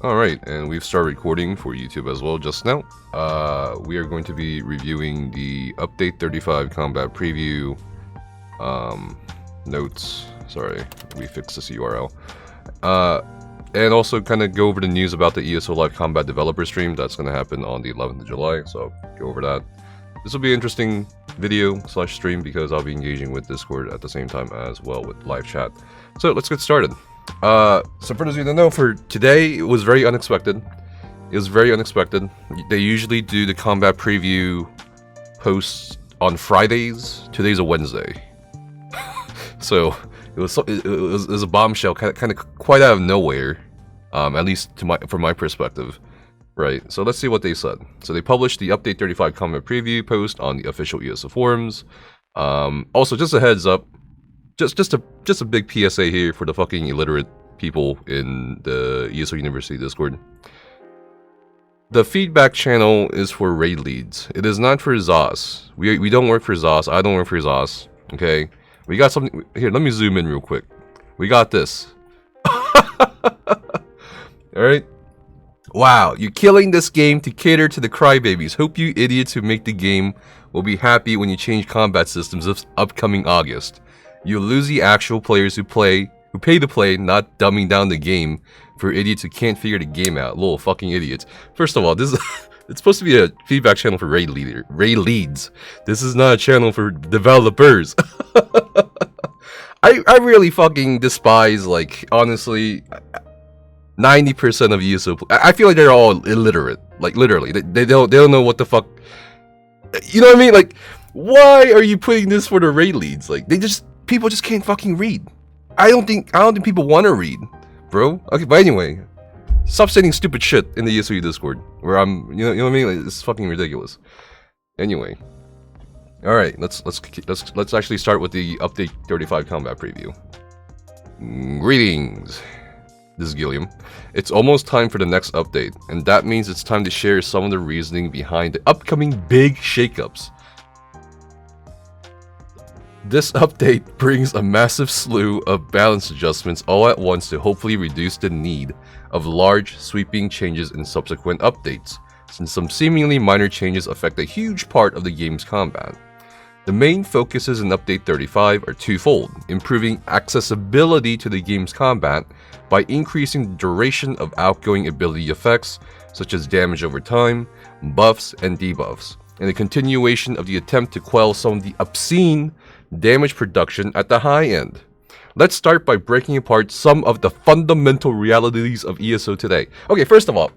Alright, and we've started recording for YouTube as well just now. We are going to be reviewing the Update 35 Combat Preview notes. Sorry, we fixed this URL. And also kind of go over the news about the ESO Live Combat Developer Stream. That's going to happen on the 11th of July, so go over that. This will be an interesting video / stream because I'll be engaging with Discord at the same time as well with live chat. So let's get started. So for those of you that know, for today, it was very unexpected. It was very unexpected. They usually do the combat preview posts on Fridays. Today's a Wednesday. So it was a bombshell, kind of quite out of nowhere, at least from my perspective. Right, so let's see what they said. So they published the Update 35 Combat Preview post on the official ESO forums. Also, just a heads up, just a big PSA here for the fucking illiterate people in the ESO University Discord. The feedback channel is for raid leads. It is not for ZOS. We don't work for ZOS. I don't work for ZOS. Okay, we got something here. Let me zoom in real quick. We got this. All right. Wow, you're killing this game to cater to the crybabies. Hope you idiots who make the game will be happy when you change combat systems this upcoming August. You'll lose the actual players who pay to play, not dumbing down the game for idiots who can't figure the game out. Little fucking idiots. First of all, this is it's supposed to be a feedback channel for raid leads. This is not a channel for developers. I really fucking despise, like, honestly, 90% of ESO. I feel like they're all illiterate. Like, literally, they don't know what the fuck. You know what I mean? Like, why are you putting this for the raid leads? Like, people just can't fucking read. I don't think people want to read, bro. Okay, but anyway, stop saying stupid shit in the ESO Discord where I'm. You know what I mean? Like, it's fucking ridiculous. Anyway, all right, let's actually start with the Update 35 Combat Preview. Greetings. This is Gilliam. It's almost time for the next update, and that means it's time to share some of the reasoning behind the upcoming big shakeups. This update brings a massive slew of balance adjustments all at once to hopefully reduce the need of large, sweeping changes in subsequent updates, since some seemingly minor changes affect a huge part of the game's combat. The main focuses in Update 35 are twofold: improving accessibility to the game's combat by increasing the duration of outgoing ability effects, such as damage over time, buffs, and debuffs, and a continuation of the attempt to quell some of the obscene damage production at the high end. Let's start by breaking apart some of the fundamental realities of ESO today. Okay, first of all,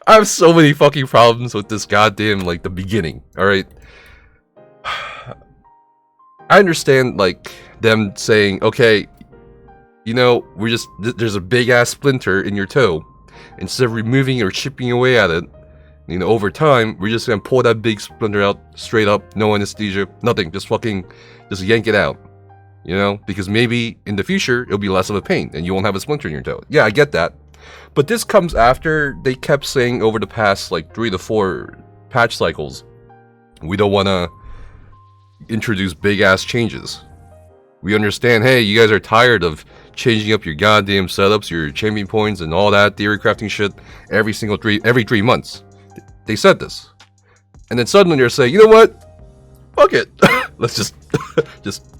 I have so many fucking problems with this goddamn, like, the beginning, alright? I understand, like, them saying, okay, you know, there's a big ass splinter in your toe. Instead of removing or chipping away at it, you know, over time, we're just gonna pull that big splinter out straight up, no anesthesia, nothing, just yank it out. You know, because maybe in the future, it'll be less of a pain and you won't have a splinter in your toe. Yeah, I get that. But this comes after they kept saying over the past, like, 3 to 4 patch cycles, we don't wanna introduce big ass changes. We understand, hey, you guys are tired of changing up your goddamn setups, your champion points, and all that theory crafting shit every 3 months. They said this, and then suddenly they're saying, you know what? Fuck it. Let's just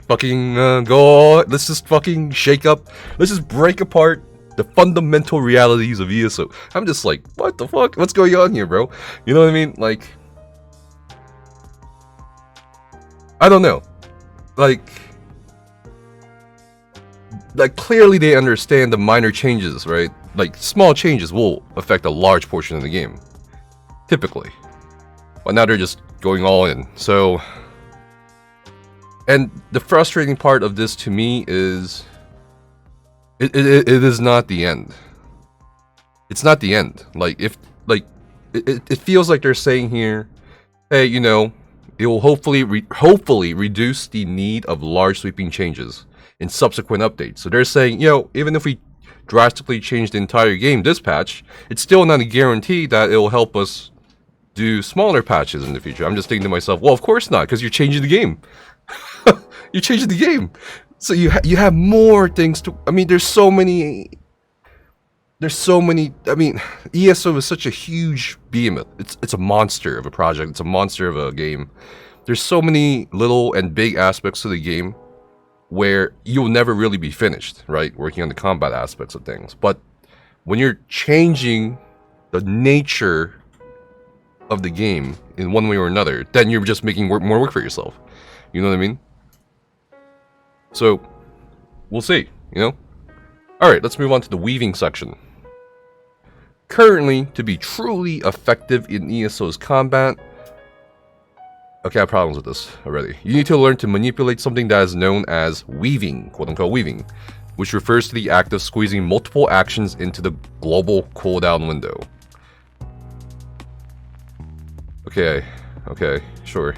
fucking go. Let's just fucking shake up. Let's just break apart the fundamental realities of ESO. I'm just like, what the fuck? What's going on here, bro? You know what I mean? Like, I don't know. Like clearly they understand the minor changes, right? Like, small changes will affect a large portion of the game, typically. But now they're just going all in. So, and the frustrating part of this to me is, it is not the end. It's not the end. Like, it feels like they're saying here, hey, you know, it will hopefully reduce the need of large sweeping changes in subsequent updates. So they're saying, you know, even if we drastically change the entire game this patch, it's still not a guarantee that it will help us do smaller patches in the future. I'm just thinking to myself, well, of course not, because you're changing the game. You're changing the game. So you have more things to... I mean, there's so many there's so many. I mean, ESO is such a huge behemoth. It's a monster of a project. It's a monster of a game. There's so many little and big aspects to the game where you'll never really be finished, right? Working on the combat aspects of things. But when you're changing the nature of the game in one way or another, then you're just making more work for yourself. You know what I mean? So, we'll see, you know? Alright, let's move on to the weaving section. Currently, to be truly effective in ESO's combat... Okay, I have problems with this already. You need to learn to manipulate something that is known as weaving, quote-unquote weaving, which refers to the act of squeezing multiple actions into the global cooldown window. Okay, sure.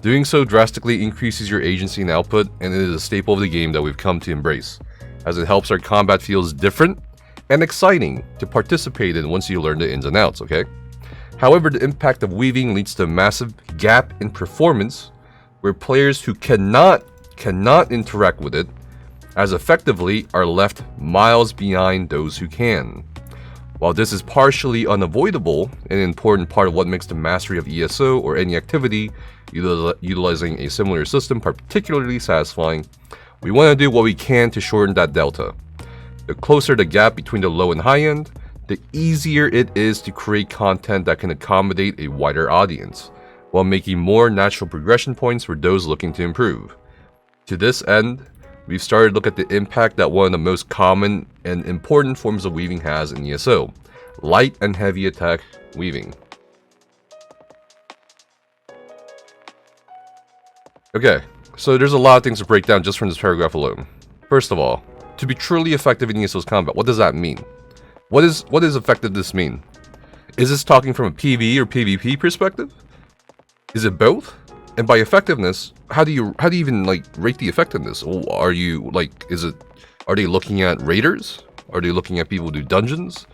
Doing so drastically increases your agency and output, and it is a staple of the game that we've come to embrace, as it helps our combat feels different and exciting to participate in once you learn the ins and outs, okay? However, the impact of weaving leads to a massive gap in performance, where players who cannot interact with it as effectively are left miles behind those who can. While this is partially unavoidable, an important part of what makes the mastery of ESO or any activity utilizing a similar system particularly satisfying, we want to do what we can to shorten that delta. The closer the gap between the low and high end, the easier it is to create content that can accommodate a wider audience, while making more natural progression points for those looking to improve. To this end, we've started to look at the impact that one of the most common and important forms of weaving has in ESO, light and heavy attack weaving. Okay, so there's a lot of things to break down just from this paragraph alone. First of all, to be truly effective in ESO's combat, what does that mean? What does effectiveness mean? Is this talking from a PvE or PvP perspective? Is it both? And by effectiveness, how do you even like rate the effectiveness? Are you like, are they looking at raiders? Are they looking at people who do dungeons?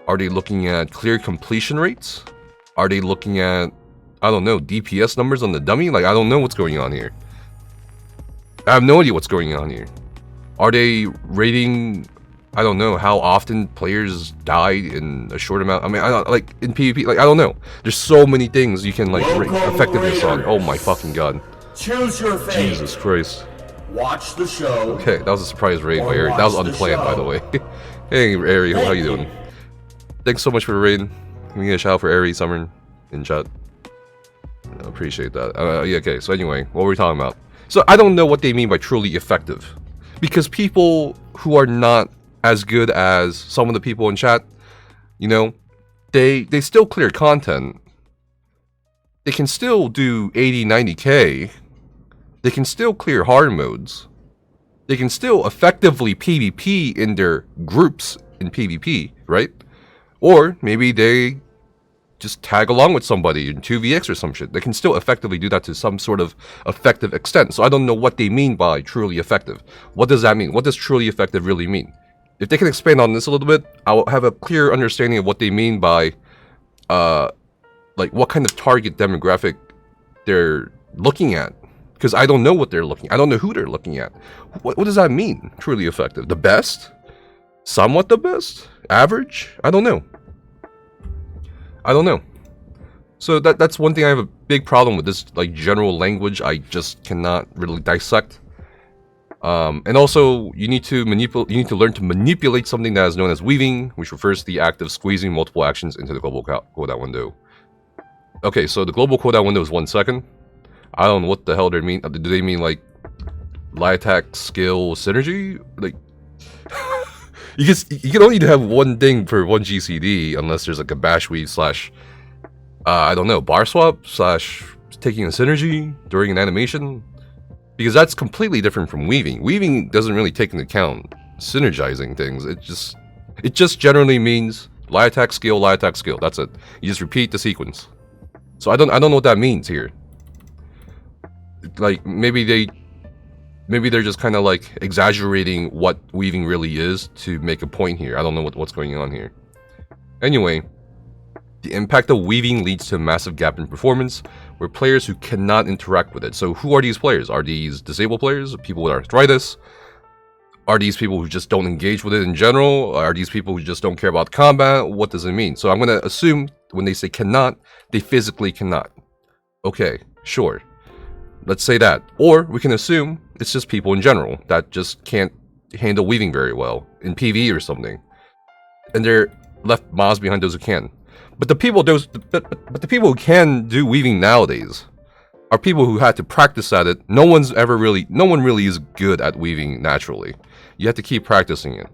Are they looking at clear completion rates? Are they looking at, I don't know, DPS numbers on the dummy? Like, I don't know what's going on here. I have no idea what's going on here. Are they rating, I don't know, how often players die in a short amount? I mean, I don't, like, in PvP, like, I don't know. There's so many things you can, like, rate effectiveness on. Oh my fucking god. Choose your fate. Jesus Christ. Watch the show. Okay, that was a surprise raid by Ari. That was unplanned, by the way. Hey, Ari, how you doing? Thanks so much for the raid. Can we get a shout out for Ari, Summer, in chat? I appreciate that. Yeah, okay, so anyway, what were we talking about? So, I don't know what they mean by truly effective. Because people who are not as good as some of the people in chat, you know, they still clear content. They can still do 80, 90k. They can still clear hard modes. They can still effectively PvP in their groups in PvP, right? Or maybe they just tag along with somebody in 2vx or some shit. They can still effectively do that to some sort of effective extent. So I don't know what they mean by truly effective. What does that mean? What does truly effective really mean? If they can expand on this a little bit, I'll have a clear understanding of what they mean by, like, what kind of target demographic they're looking at. Because I don't know what they're looking at. I don't know who they're looking at. What does that mean, truly effective? The best? Somewhat the best? Average? I don't know. So that's one thing I have a big problem with, this, like, general language. I just cannot really dissect. And also, you need to learn to manipulate something that is known as weaving, which refers to the act of squeezing multiple actions into the global cooldown window. Okay, so the global cooldown window is 1 second. I don't know what the hell they mean. Do they mean, like, light attack skill synergy? Like, you can only have one thing per one GCD unless there's like a bash weave slash, I don't know, bar swap slash taking a synergy during an animation. Because that's completely different from weaving. Weaving doesn't really take into account synergizing things. It just generally means light attack skill, that's it. You just repeat the sequence. So I don't know what that means here. Like, maybe they're just kind of like exaggerating what weaving really is to make a point here. I don't know what's going on here. Anyway, the impact of weaving leads to a massive gap in performance, where players who cannot interact with it. So who are these players? Are these disabled players? People with arthritis? Are these people who just don't engage with it in general? Are these people who just don't care about combat? What does it mean? So I'm going to assume when they say cannot, they physically cannot. Okay, sure. Let's say that. Or we can assume it's just people in general that just can't handle weaving very well in PvE or something. And they're left miles behind those who can. But the people the people who can do weaving nowadays are people who had to practice at it. No one really is good at weaving naturally. You have to keep practicing it.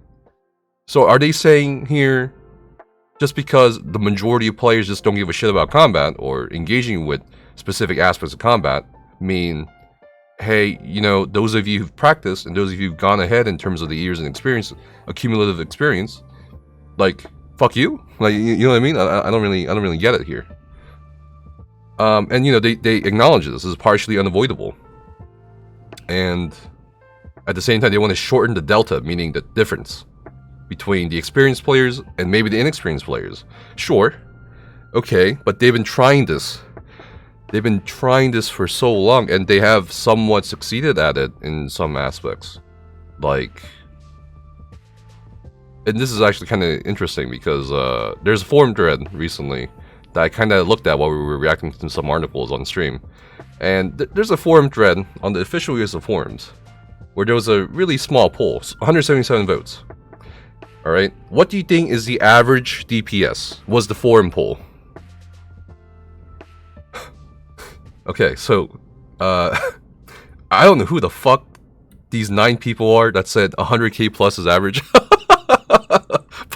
So are they saying here, just because the majority of players just don't give a shit about combat or engaging with specific aspects of combat, mean, hey, you know, those of you who've practiced and those of you who've gone ahead in terms of the years and experience, accumulative experience, like, fuck you? Like, you know what I mean? I don't really get it here. And you know, they acknowledge this is partially unavoidable. And at the same time, they want to shorten the delta, meaning the difference between the experienced players and maybe the inexperienced players. Sure. Okay, but they've been trying this. They've been trying this for so long, and they have somewhat succeeded at it in some aspects. Like, and this is actually kind of interesting because there's a forum thread recently that I kind of looked at while we were reacting to some articles on stream. And there's a forum thread on the official use of forums where there was a really small poll, 177 votes. Alright, what do you think is the average DPS? Was the forum poll. Okay, so, I don't know who the fuck these 9 people are that said 100k plus is average.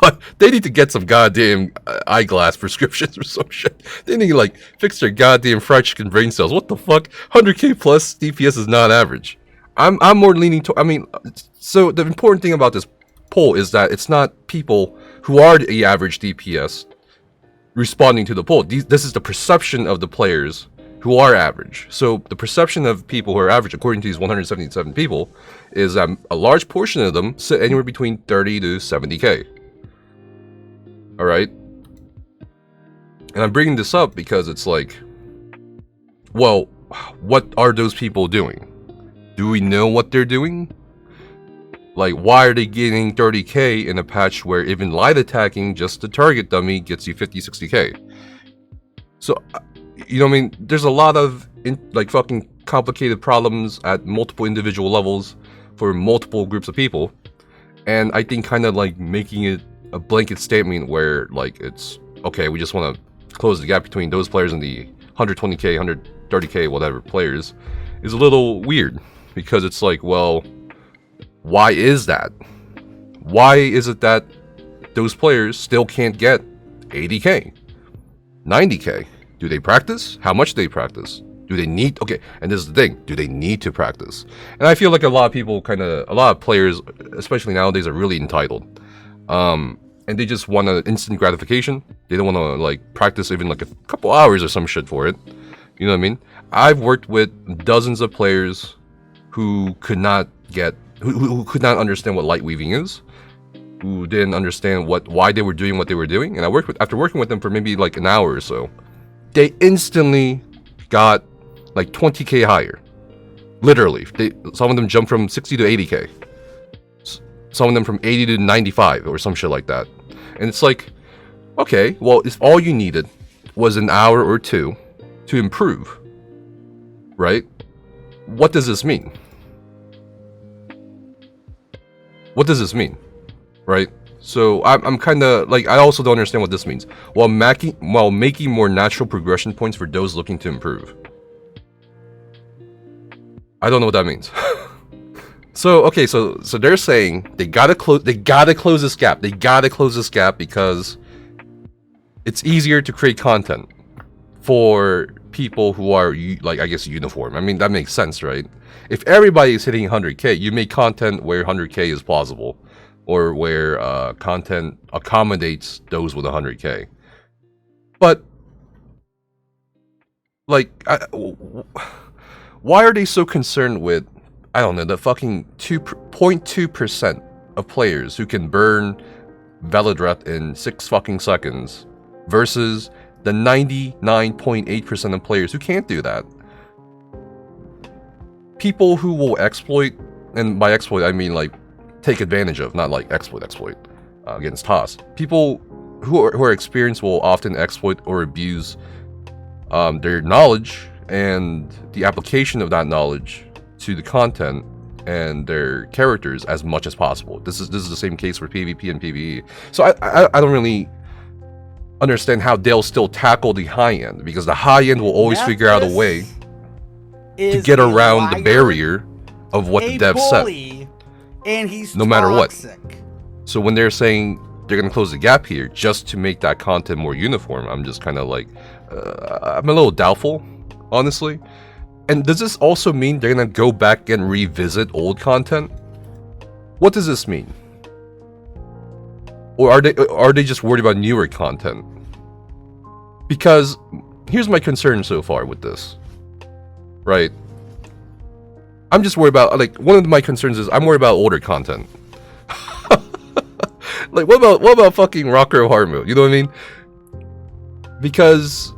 But they need to get some goddamn eyeglass prescriptions or some shit. They need to, like, fix their goddamn fried chicken brain cells. What the fuck? 100k plus DPS is not average. I'm more leaning to, I mean, so the important thing about this poll is that it's not people who are the average DPS responding to the poll. This is the perception of the players who are average. So the perception of people who are average, according to these 177 people, is that a large portion of them sit anywhere between 30 to 70k. Alright? And I'm bringing this up because it's like, well, what are those people doing? Do we know what they're doing? Like, why are they getting 30k in a patch where even light attacking just the target dummy gets you 50, 60k? So, you know what I mean? There's a lot of, like, fucking complicated problems at multiple individual levels for multiple groups of people. And I think kind of, like, making it a blanket statement where, like, it's, okay, we just want to close the gap between those players and the 120k, 130k, whatever players, is a little weird. Because it's like, well, why is that? Why is it that those players still can't get 80k, 90k? Do they practice? How much do they practice? Do they need, okay, and this is the thing, do they need to practice? And I feel like a lot of people a lot of players, especially nowadays, are really entitled. And they just want an instant gratification. They don't want to, like, practice even like a couple hours or some shit for it. You know what I mean? I've worked with dozens of players who could not get, who could not understand what light weaving is, who didn't understand why they were doing what they were doing. And after working with them for maybe like an hour or so, they instantly got like 20k higher. Literally, some of them jumped from 60 to 80k. Some of them from 80 to 95 or some shit like that. And it's like, okay, well, if all you needed was an hour or two to improve, right? What does this mean? What does this mean? Right? So I'm kind of like, I also don't understand what this means. While making more natural progression points for those looking to improve. I don't know what that means. So okay, so they're saying they gotta close this gap. They gotta close this gap because it's easier to create content for people who are, like, I guess, uniform. I mean, that makes sense, right? If everybody is hitting 100k, you make content where 100k is plausible, or where content accommodates those with 100k. But, like, why are they so concerned with, I don't know, the fucking 0.2% of players who can burn Veladreth in 6 fucking seconds versus the 99.8% of players who can't do that? People who will exploit, and by exploit I mean like take advantage of, not like exploit against TOS. People who are experienced will often exploit or abuse their knowledge and the application of that knowledge to the content and their characters as much as possible. This is the same case for PvP and PvE. So I don't really understand how they'll still tackle the high end, because the high end will always figure out a way to get around the barrier of what the devs set. And he's no matter toxic. what. So when they're saying they're gonna close the gap here just to make that content more uniform, I'm just kind of like, I'm a little doubtful, honestly. And does this also mean they're gonna go back and revisit old content? What does this mean? Or are they just worried about newer content? Because here's my concern so far with this, right? I'm just worried about, like, one of my concerns is I'm worried about older content. Like, what about fucking Rocker Hard Mode? You know what I mean? Because,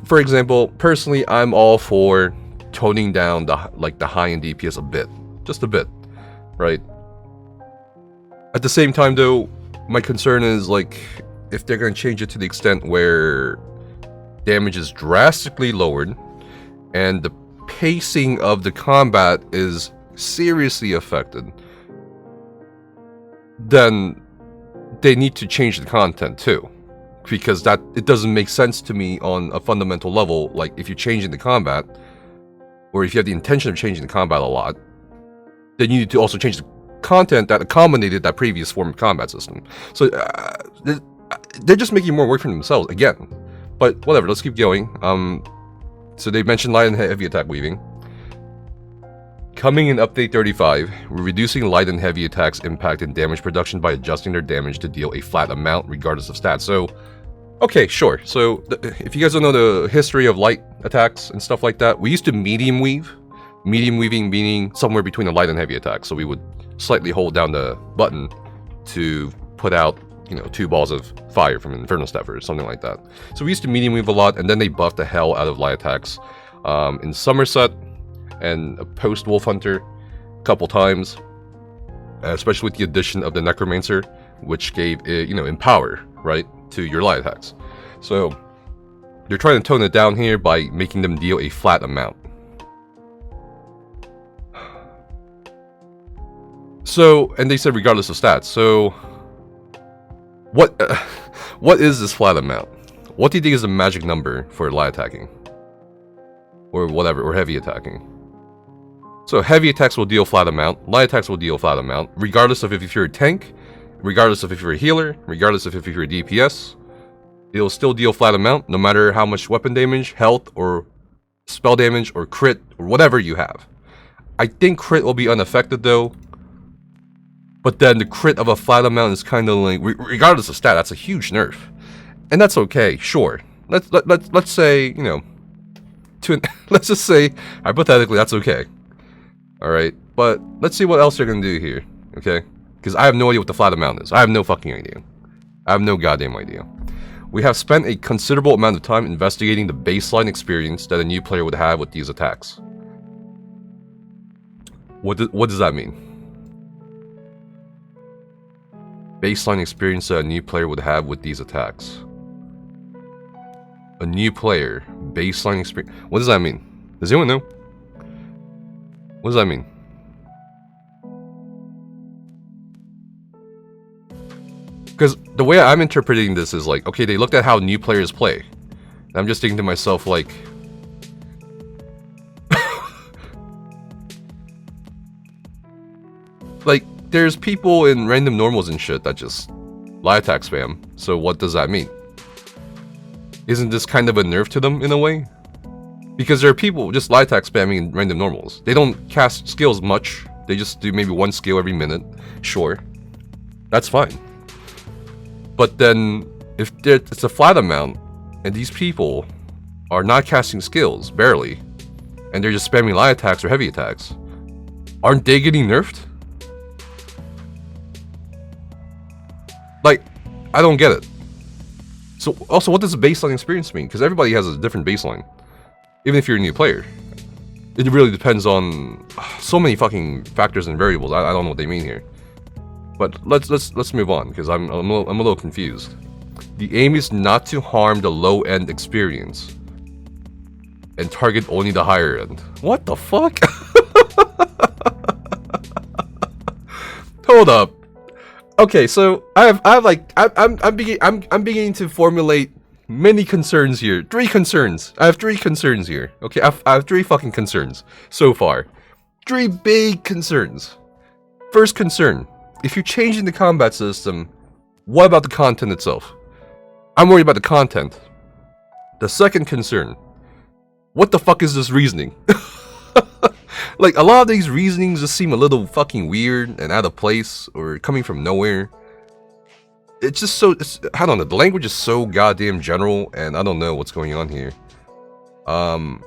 for example, personally, I'm all for toning down the high-end DPS a bit, just a bit, right? At the same time, though, my concern is, like, if they're gonna change it to the extent where damage is drastically lowered and the pacing of the combat is seriously affected, then they need to change the content too, because it doesn't make sense to me on a fundamental level. Like, if you're changing the combat, or if you have the intention of changing the combat a lot, then you need to also change the content that accommodated that previous form of combat system. So they're just making more work for themselves again. But whatever, let's keep going. So they mentioned light and heavy attack weaving. Coming in update 35, we're reducing light and heavy attacks impact and damage production by adjusting their damage to deal a flat amount regardless of stats. So, okay, sure. So if you guys don't know the history of light attacks and stuff like that, we used to medium weave. Medium weaving meaning somewhere between a light and heavy attack. So we would slightly hold down the button to put out, 2 balls of fire from Inferno Stepper or something like that. So we used to medium weave a lot, and then they buffed the hell out of light attacks in Somerset and post Wolf Hunter a couple times, especially with the addition of the Necromancer, which gave it, empower, right, to your light attacks. So they're trying to tone it down here by making them deal a flat amount. So, and they said regardless of stats. So, what is this flat amount? What do you think is the magic number for light attacking? Or whatever, or heavy attacking? So, heavy attacks will deal flat amount, light attacks will deal flat amount, regardless of if you're a tank, regardless of if you're a healer, regardless of if you're a DPS, it'll still deal flat amount, no matter how much weapon damage, health, or spell damage, or crit, or whatever you have. I think crit will be unaffected though. But then the crit of a flat amount is kind of like, regardless of stat, that's a huge nerf, and that's okay. Sure, let's say, let's just say hypothetically that's okay. All right, but let's see what else they're gonna do here, okay? Because I have no idea what the flat amount is. I have no fucking idea. I have no goddamn idea. We have spent a considerable amount of time investigating the baseline experience that a new player would have with these attacks. What does that mean? Baseline experience that a new player would have with these attacks. A new player, baseline experience. What does that mean? Does anyone know? What does that mean? Because the way I'm interpreting this is like, okay, they looked at how new players play. And I'm just thinking to myself, like, like, there's people in random normals and shit that just light attack spam. So what does that mean? Isn't this kind of a nerf to them in a way? Because there are people just light attack spamming in random normals. They don't cast skills much. They just do maybe one skill every minute. Sure. That's fine. But then, if it's a flat amount, and these people are not casting skills, barely, and they're just spamming light attacks or heavy attacks, aren't they getting nerfed? Like, I don't get it. So, also, what does the baseline experience mean? Because everybody has a different baseline. Even if you're a new player. It really depends on so many fucking factors and variables. I don't know what they mean here. But let's move on, because I'm a little confused. The aim is not to harm the low-end experience and target only the higher end. What the fuck? Hold up. Okay, so I'm beginning to formulate many concerns here. 3 concerns. I have 3 concerns here. Okay, I have 3 fucking concerns so far. 3 big concerns. First concern: if you're changing the combat system, what about the content itself? I'm worried about the content. The second concern: what the fuck is this reasoning? Like, a lot of these reasonings just seem a little fucking weird and out of place, or coming from nowhere. It's just so, I don't know, the language is so goddamn general, and I don't know what's going on here. I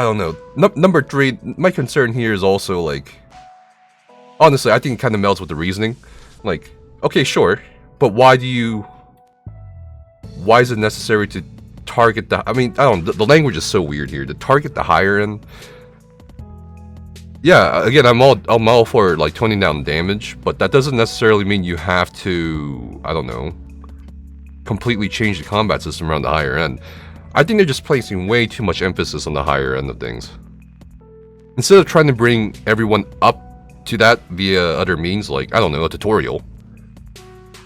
don't know. Number 3, my concern here is also, like, honestly, I think it kind of melts with the reasoning. Like, okay, sure, but why is it necessary to target the, I mean, I don't know, the language is so weird here. To target the higher end. Yeah, again, I'm all for, like, toning down damage, but that doesn't necessarily mean you have to, I don't know, completely change the combat system around the higher end. I think they're just placing way too much emphasis on the higher end of things. Instead of trying to bring everyone up to that via other means, like, I don't know, a tutorial,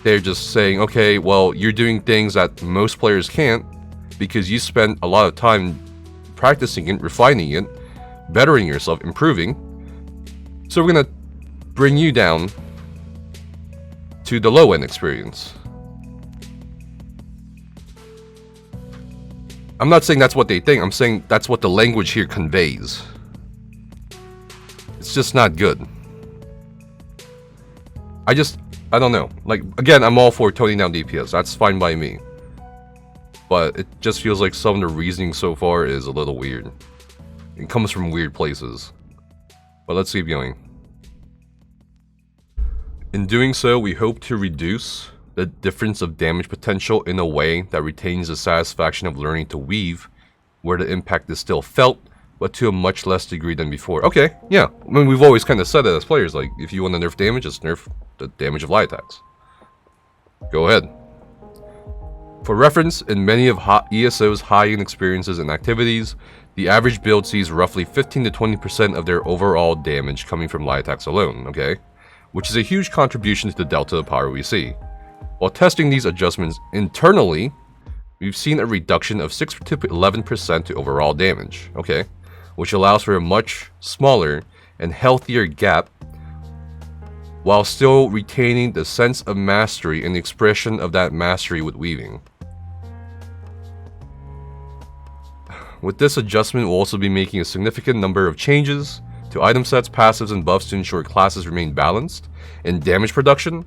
they're just saying, okay, well, you're doing things that most players can't because you spent a lot of time practicing it, refining it, bettering yourself, improving. So we're gonna bring you down to the low end experience. I'm not saying that's what they think, I'm saying that's what the language here conveys. It's just not good. I don't know. Like, again, I'm all for toning down DPS, that's fine by me. But it just feels like some of the reasoning so far is a little weird. It comes from weird places. But let's keep going. In doing so, we hope to reduce the difference of damage potential in a way that retains the satisfaction of learning to weave, where the impact is still felt, but to a much less degree than before. Okay, yeah. I mean, we've always kind of said that as players, like, if you want to nerf damage, just nerf the damage of light attacks. Go ahead. For reference, in many of ESO's high-end experiences and activities, the average build sees roughly 15 to 20% of their overall damage coming from light attacks alone, okay? Which is a huge contribution to the delta of power we see. While testing these adjustments internally, we've seen a reduction of 6 to 11% to overall damage, okay? Which allows for a much smaller and healthier gap while still retaining the sense of mastery and the expression of that mastery with weaving. With this adjustment, we'll also be making a significant number of changes to item sets, passives, and buffs to ensure classes remain balanced in damage production,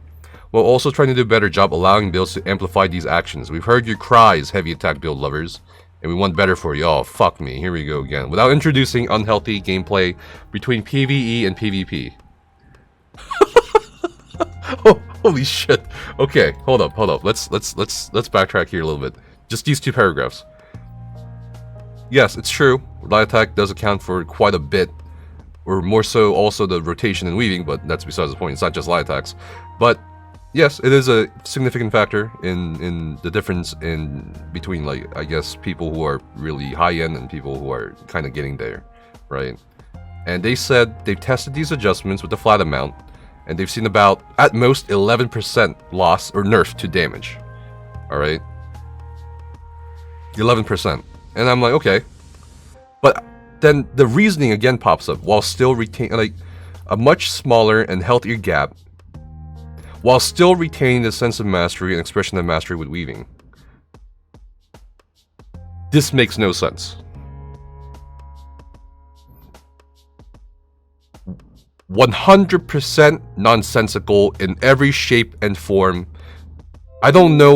while also trying to do a better job allowing builds to amplify these actions. We've heard your cries, heavy attack build lovers, and we want better for you. Oh, fuck me. Here we go again. Without introducing unhealthy gameplay between PvE and PvP. Oh, holy shit. Okay, hold up. Let's backtrack here a little bit. Just these 2 paragraphs. Yes, it's true. Light attack does account for quite a bit, or more so also the rotation and weaving, but that's besides the point. It's not just light attacks. But yes, it is a significant factor in the difference in between, like, I guess, people who are really high-end and people who are kind of getting there, right? And they said they've tested these adjustments with the flat amount, and they've seen about, at most, 11% loss or nerf to damage. Alright? 11%. And I'm like, okay. But then the reasoning again pops up, while still retaining, like, a much smaller and healthier gap, while still retaining the sense of mastery and expression of mastery with weaving. This makes no sense. 100% nonsensical in every shape and form. I don't know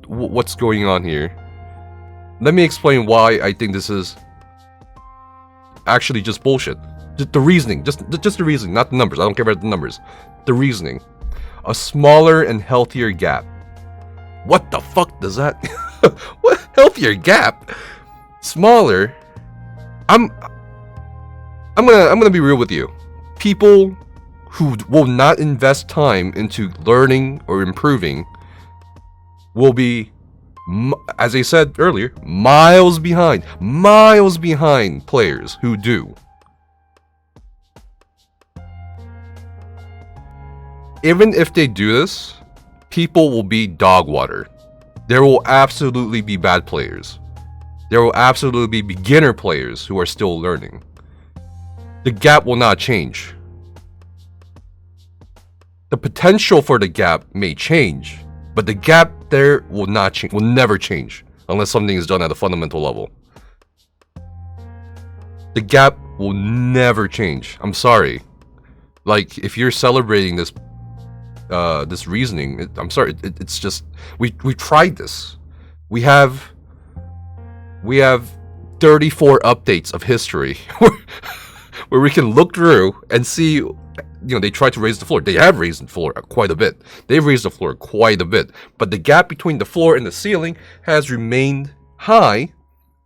what's going on here. Let me explain why I think this is actually just bullshit. The reasoning, just the reasoning, not the numbers. I don't care about the numbers. The reasoning. A smaller and healthier gap. What the fuck does that? What healthier gap? Smaller. I'm gonna be real with you. people who will not invest time into learning or improving will be, as I said earlier, miles behind players who do. Even if they do this, people will be dog water. There will absolutely be bad players. There will absolutely be beginner players who are still learning. The gap will not change. The potential for the gap may change, but the gap there will not change, will never change unless something is done at a fundamental level. The gap will never change. I'm sorry. Like, if you're celebrating this this reasoning, I'm sorry, it's just, we tried this. We have 34 updates of history where we can look through and see, you know, they tried to raise the floor. They have raised the floor quite a bit. They've raised the floor quite a bit. But the gap between the floor and the ceiling has remained high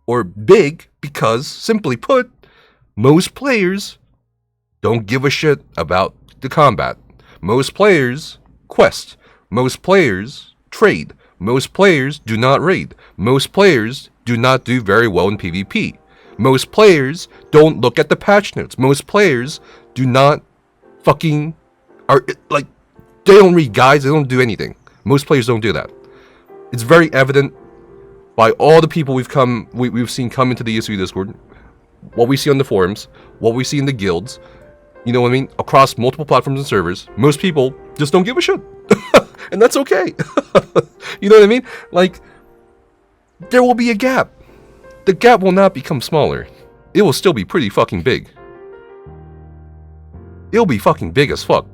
or big because, simply put, most players don't give a shit about the combat. Most players quest. Most players trade. Most players do not raid. Most players do not do very well in PvP. Most players don't look at the patch notes. Most players do not fucking they don't read guides, they don't do anything. Most players don't do that. It's very evident by all the people we've seen come into the ESU Discord, what we see on the forums, what we see in the guilds, you know what I mean, across multiple platforms and servers. Most people just don't give a shit. And that's okay. You know what I mean? Like, there will be a gap. The gap will not become smaller. It will still be pretty fucking big. It'll be fucking big as fuck.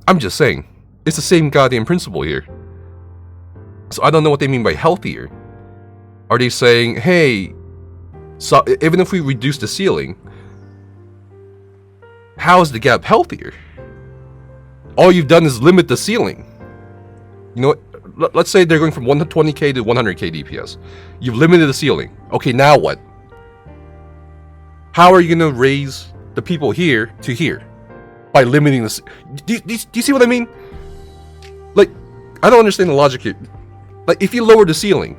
I'm just saying. It's the same goddamn principle here. So I don't know what they mean by healthier. Are they saying, hey, so even if we reduce the ceiling, how is the gap healthier? All you've done is limit the ceiling. You know what? Let's say they're going from 120k to 100k DPS. You've limited the ceiling. Okay, now what? How are you going to raise the people here to here? By limiting the... Do you see what I mean? Like, I don't understand the logic here. Like, if you lower the ceiling,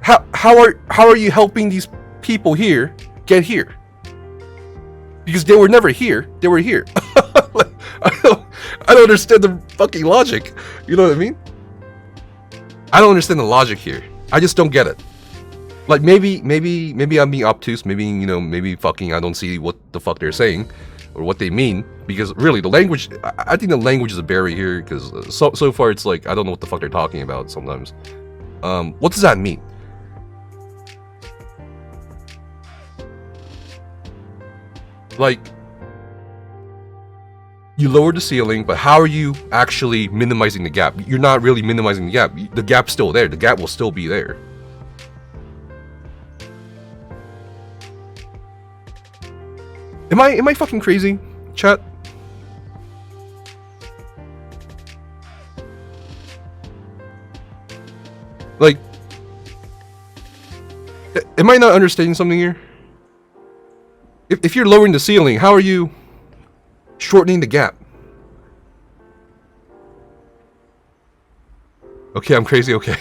how are you helping these people here get here? Because they were never here. They were here. Like, I don't understand the fucking logic. You know what I mean? I don't understand the logic here. I just don't get it. Like, maybe I'm being obtuse. Maybe, you know, maybe fucking I don't see what the fuck they're saying or what they mean. Because really, the language, I think the language is a barrier here. Because so far it's like, I don't know what the fuck they're talking about sometimes. What does that mean? Like, you lowered the ceiling, but how are you actually minimizing the gap? You're not really minimizing the gap. The gap's still there. The gap will still be there. Am I fucking crazy, chat? Like, am I not understanding something here? If you're lowering the ceiling, how are you shortening the gap? Okay, I'm crazy, okay.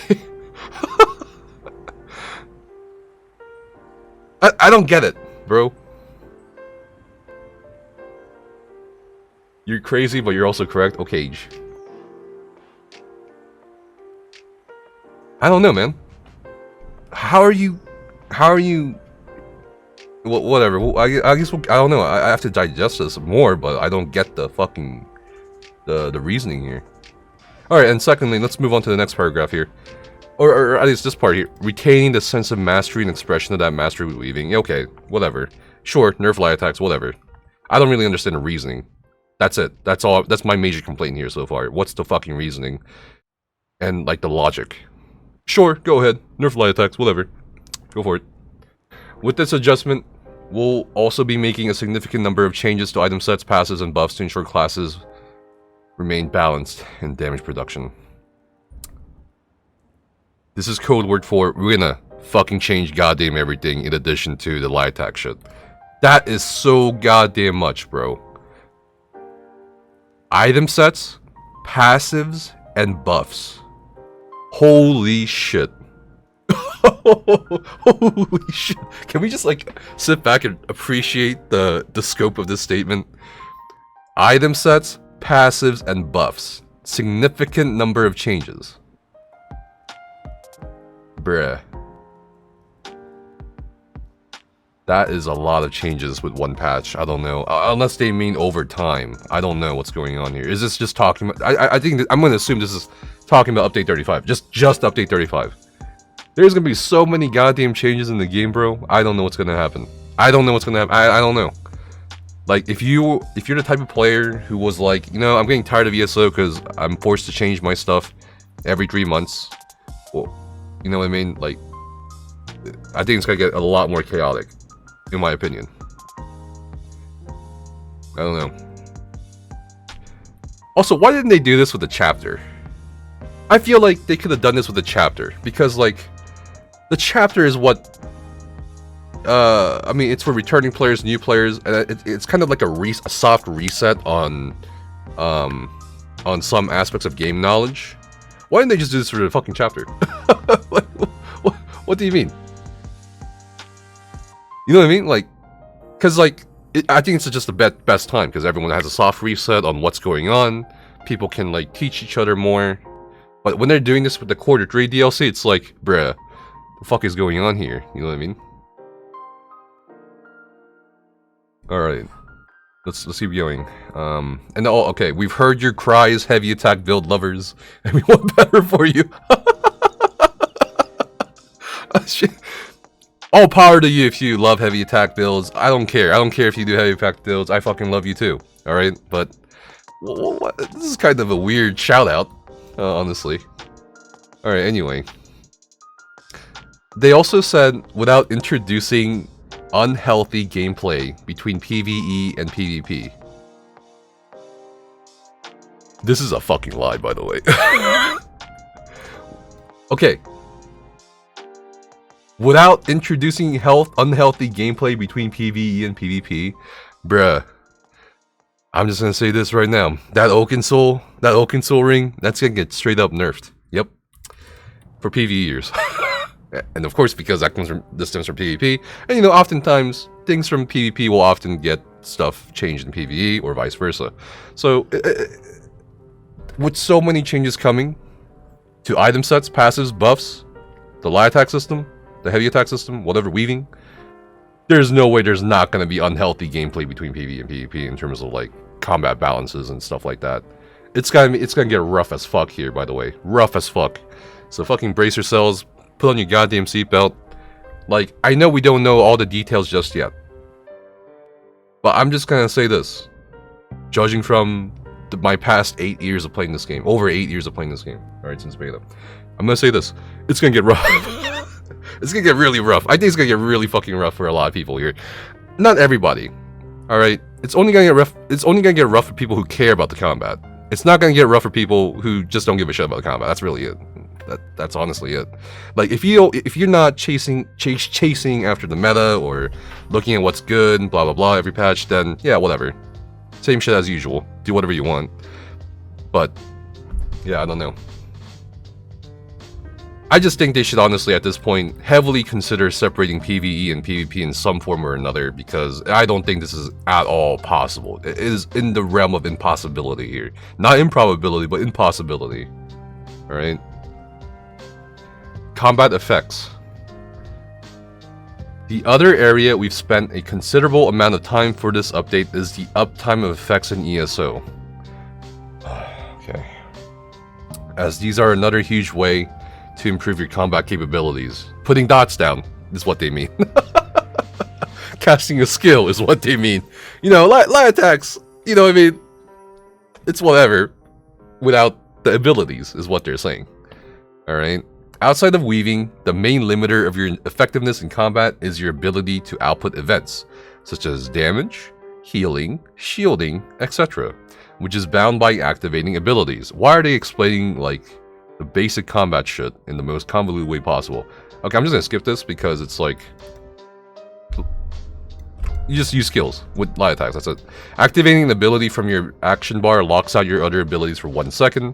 I don't get it, bro. You're crazy, but you're also correct. Okay. I don't know, man. How are you... Whatever. I guess I don't know. I have to digest this more, but I don't get the fucking the reasoning here. All right, and secondly, let's move on to the next paragraph here, or at least this part here. Retaining the sense of mastery and expression of that mastery with weaving. Okay, whatever. Sure, nerf light attacks, whatever. I don't really understand the reasoning. That's it. That's all. That's my major complaint here so far. What's the fucking reasoning? And like the logic. Sure, go ahead. Nerf light attacks, whatever. Go for it. With this adjustment, we'll also be making a significant number of changes to item sets, passes, and buffs to ensure classes remain balanced in damage production. This is code word for we're gonna fucking change goddamn everything in addition to the light attack shit. That is so goddamn much, bro. Item sets, passives, and buffs. Holy shit. Holy shit. Can we just like sit back and appreciate the scope of this statement? Item sets, passives, and buffs. Significant number of changes. Bruh. That is a lot of changes with one patch. I don't know. Unless they mean over time. I don't know what's going on here. Is this just talking about... I think... I'm going to assume this is talking about Update 35. Just Update 35. There's going to be so many goddamn changes in the game, bro. I don't know what's going to happen. I don't know what's going to happen. I don't know. Like, if you're the type of player who was like, you know, I'm getting tired of ESO because I'm forced to change my stuff every 3 months. Well, you know what I mean? Like, I think it's going to get a lot more chaotic. In my opinion. I don't know. Also, why didn't they do this with the chapter? I feel like they could have done this with the chapter. Because, like, the chapter is what... I mean, it's for returning players, new players, and it's kind of like a soft reset on some aspects of game knowledge. Why didn't they just do this for the fucking chapter? What do you mean? You know what I mean? Like, because, like, I think it's just the best time, because everyone has a soft reset on what's going on. People can, like, teach each other more. But when they're doing this with the Quarter 3 DLC, it's like, bruh, the fuck is going on here? You know what I mean? Alright. Let's keep going. And oh, okay, we've heard your cries, heavy attack build lovers, and we want better for you. Shit. All power to you if you love heavy attack builds. I don't care. I don't care if you do heavy attack builds. I fucking love you too. Alright? But this is kind of a weird shout out, honestly. Alright, anyway. They also said, without introducing unhealthy gameplay between PvE and PvP. This is a fucking lie, by the way. Okay. Without introducing unhealthy gameplay between PvE and PvP, bruh. I'm just gonna say this right now. That Oaken Soul ring, that's gonna get straight up nerfed. Yep. For PvEers. And of course, because this stems from PvP. And you know, oftentimes, things from PvP will often get stuff changed in PvE, or vice versa. So, with so many changes coming to item sets, passives, buffs, the light attack system, the heavy attack system, whatever, weaving, there's no way there's not going to be unhealthy gameplay between PvE and PvP in terms of, like, combat balances and stuff like that. It's gonna get rough as fuck here, by the way. Rough as fuck. So fucking brace yourselves, put on your goddamn seatbelt. Like, I know we don't know all the details just yet, but I'm just gonna say this. Judging from my past 8 years of playing this game, over 8 years of playing this game, alright, since beta, I'm gonna say this. It's gonna get rough. It's gonna get really rough. I think it's gonna get really fucking rough for a lot of people here. Not everybody. Alright? It's only gonna get rough. It's only gonna get rough for people who care about the combat. It's not gonna get rough for people who just don't give a shit about the combat. That's really it. That's honestly it. Like, if you're not chasing after the meta or looking at what's good and blah blah blah every patch, then yeah, whatever. Same shit as usual. Do whatever you want. But yeah, I don't know. I just think they should honestly, at this point, heavily consider separating PvE and PvP in some form or another, because I don't think this is at all possible. It is in the realm of impossibility here. Not improbability, but impossibility. Alright? Combat effects. The other area we've spent a considerable amount of time for this update is the uptime of effects in ESO. Okay. As these are another huge way to improve your combat capabilities. Putting dots down is what they mean. Casting a skill is what they mean. You know, light attacks, you know what I mean? It's whatever. Without the abilities is what they're saying. Alright? Outside of weaving, the main limiter of your effectiveness in combat is your ability to output events, such as damage, healing, shielding, etc., which is bound by activating abilities. Why are they explaining, like, the basic combat shit in the most convoluted way possible? Okay, I'm just gonna skip this because it's like... You just use skills with light attacks, that's it. Activating an ability from your action bar locks out your other abilities for 1 second.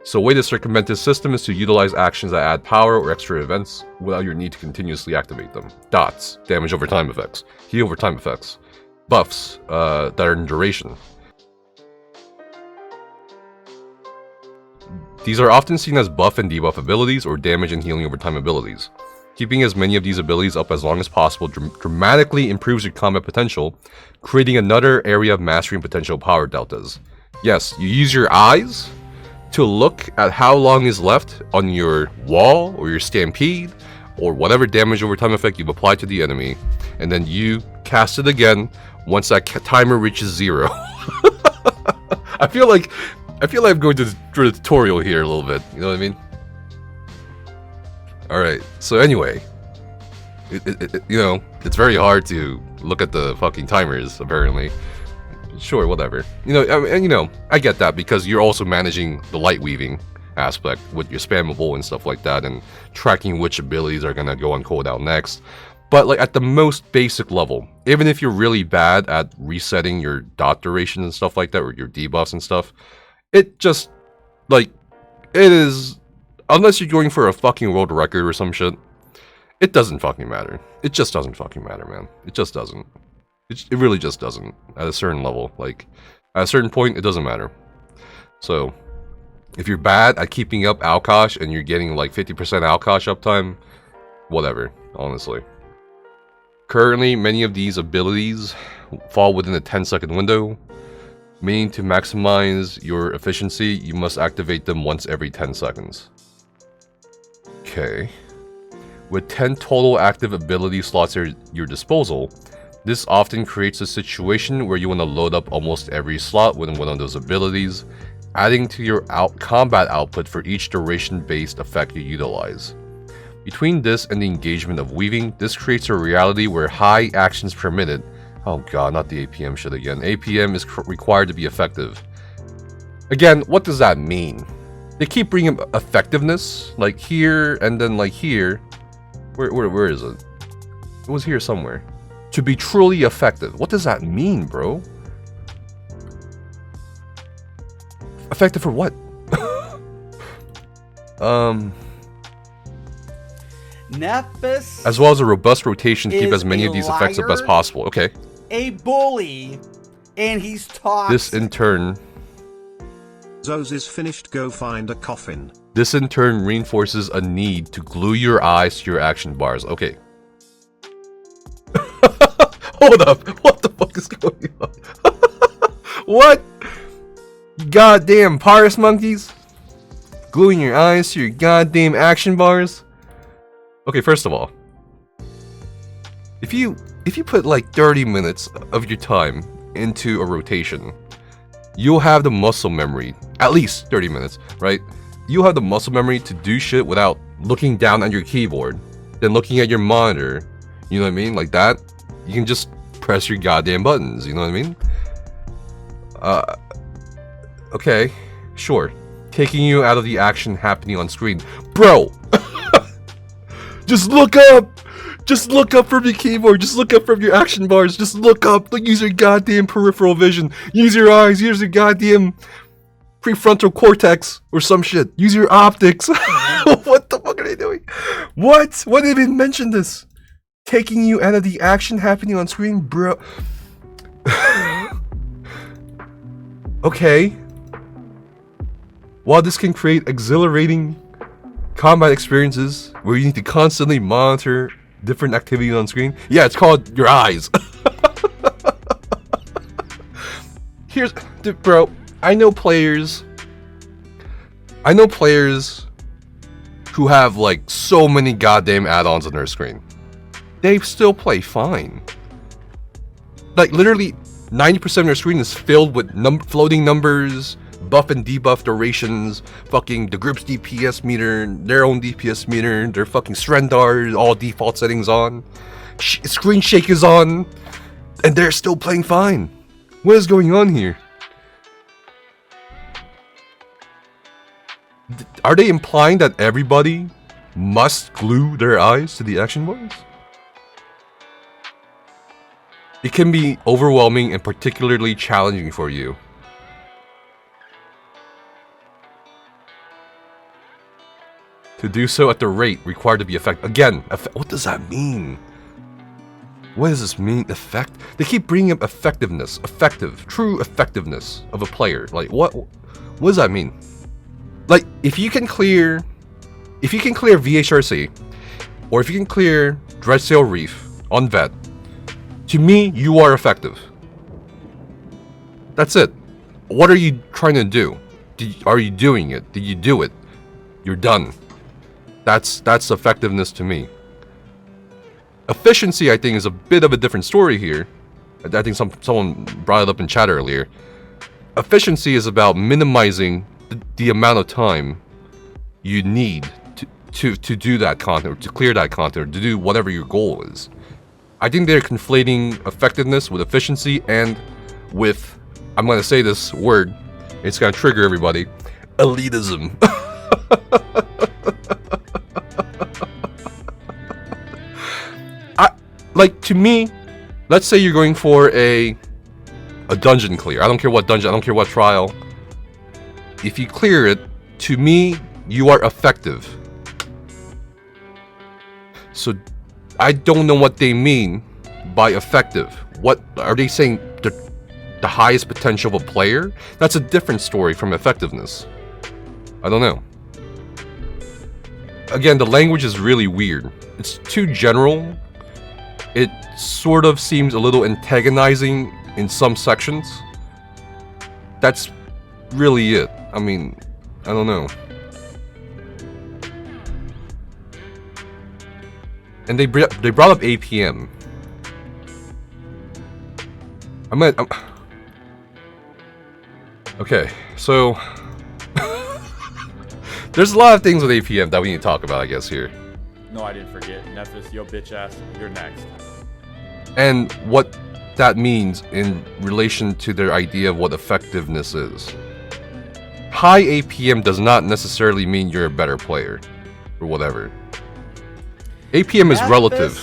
So a way to circumvent this system is to utilize actions that add power or extra events without your need to continuously activate them. Dots, damage over time effects, heal over time effects, buffs that are in duration. These are often seen as buff and debuff abilities or damage and healing over time abilities. Keeping as many of these abilities up as long as possible dramatically improves your combat potential, creating another area of mastery and potential power deltas. Yes, you use your eyes to look at how long is left on your wall or your stampede or whatever damage over time effect you've applied to the enemy, and then you cast it again once that timer reaches 0. I feel like I'm going through the tutorial here a little bit, you know what I mean? Alright, so anyway, you know, it's very hard to look at the fucking timers, apparently. Sure, whatever. You know, I get that because you're also managing the light weaving aspect with your spammable and stuff like that, and tracking which abilities are gonna go on cooldown next. But like at the most basic level, even if you're really bad at resetting your dot duration and stuff like that, or your debuffs and stuff, it just, like, it is, unless you're going for a fucking world record or some shit, it doesn't fucking matter. It just doesn't fucking matter, man. It just doesn't. It really just doesn't, at a certain level. Like, at a certain point, it doesn't matter. So, if you're bad at keeping up Alkosh and you're getting like 50% Alkosh uptime, whatever, honestly. Currently, many of these abilities fall within a 10-second window, meaning to maximize your efficiency, you must activate them once every 10 seconds. Okay. With 10 total active ability slots at your disposal, this often creates a situation where you want to load up almost every slot with one of those abilities, adding to your combat output for each duration-based effect you utilize. Between this and the engagement of weaving, this creates a reality where high actions per minute, oh god, not the APM shit again, APM is required to be effective. Again, what does that mean? They keep bringing effectiveness, like here and then like here. Where is it? It was here somewhere. To be truly effective. What does that mean, bro? Effective for what? Nefas, as well as a robust rotation to keep as many of these effects up as liar, possible. Okay. a bully, and he's toxic. This in turn... ZOS is finished, go find a coffin. This in turn reinforces a need to glue your eyes to your action bars. Okay. Hold up. What the fuck is going on? What? You goddamn Paris monkeys? Gluing your eyes to your goddamn action bars? Okay, first of all, if you put like 30 minutes of your time into a rotation, you'll have the muscle memory, at least 30 minutes, right? You'll have the muscle memory to do shit without looking down on your keyboard, then looking at your monitor, you know what I mean? Like that, you can just press your goddamn buttons, you know what I mean? Okay, sure. Taking you out of the action happening on screen. Bro! Just look up! Just look up from your keyboard, just look up from your action bars, just look up, use your goddamn peripheral vision, use your eyes, use your goddamn prefrontal cortex or some shit, use your optics. What the fuck are they doing? What? Why did they even mention this? Taking you out of the action happening on screen, bro. Okay. While this can create exhilarating combat experiences where you need to constantly monitor different activity on screen. Yeah, it's called your eyes. Dude, bro, I know players who have like so many goddamn add-ons on their screen. They still play fine. Like literally 90% of their screen is filled with floating numbers, buff and debuff durations, fucking the group's DPS meter, their own DPS meter, their fucking Srendar, all default settings on, screen shake is on, and they're still playing fine. What is going on here? Are they implying that everybody must glue their eyes to the action bars? it can be overwhelming and particularly challenging for you. To do so at the rate required to be effective. Again, what does that mean? What does this mean? Effect? They keep bringing up effectiveness, true effectiveness of a player. Like what does that mean? Like if you can clear VHRC, or if you can clear Dreadsail Reef on Vet, to me you are effective. That's it. What are you trying to do? Are you doing it? Did you do it? You're done. That's effectiveness to me. Efficiency, I think, is a bit of a different story here. I think someone brought it up in chat earlier. Efficiency is about minimizing the amount of time you need to do that content, or to clear that content, or to do whatever your goal is. I think they're conflating effectiveness with efficiency and with, I'm going to say this word, it's going to trigger everybody, elitism. Like, to me, let's say you're going for a dungeon clear. I don't care what dungeon, I don't care what trial. If you clear it, to me, you are effective. So, I don't know what they mean by effective. What are they saying? The highest potential of a player? That's a different story from effectiveness. I don't know. Again, the language is really weird. It's too general. It sort of seems a little antagonizing in some sections. That's really it. I mean, I don't know. And they brought up APM. Okay, so there's a lot of things with APM that we need to talk about, I guess, here. No, I didn't forget. Nefas, yo bitch ass, you're next. And what that means in relation to their idea of what effectiveness is. High APM does not necessarily mean you're a better player, or whatever. APM is relative.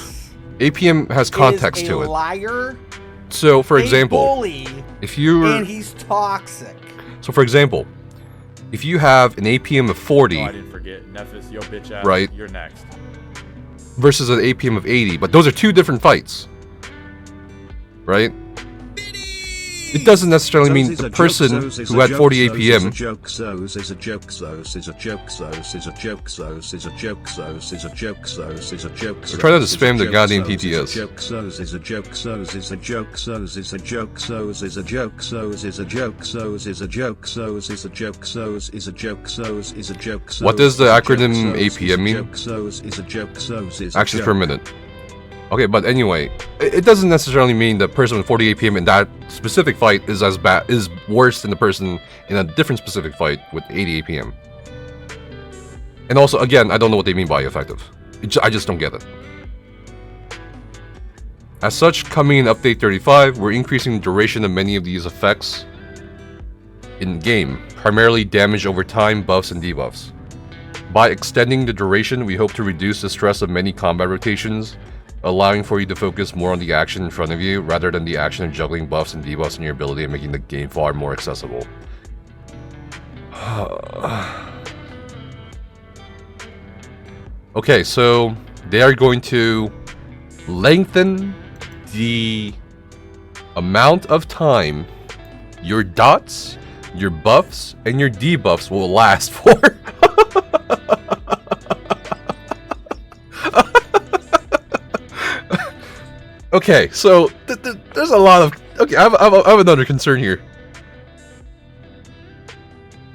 APM has context to it. Liar. So, for example, bully, if you were, and he's toxic. So, for example, if you have an APM of 40, No, I didn't forget. Nefas, yo bitch ass, right, you're next. versus an APM of 80, but those are two different fights, right? It doesn't necessarily mean the person who had 40 APM. They're trying to spam the goddamn TTS. What does the acronym APM mean? Actually, for a minute. Okay, but anyway, it doesn't necessarily mean the person with 40 APM in that specific fight is worse than the person in a different specific fight with 80 APM. And also, again, I don't know what they mean by effective. I just don't get it. As such, coming in Update 35, we're increasing the duration of many of these effects in-game, primarily damage over time, buffs, and debuffs. By extending the duration, we hope to reduce the stress of many combat rotations, allowing for you to focus more on the action in front of you rather than the action of juggling buffs and debuffs and your ability and making the game far more accessible. Okay, so they are going to lengthen the amount of time your dots, your buffs, and your debuffs will last for. Okay, so there's a lot of... Okay, I have another concern here.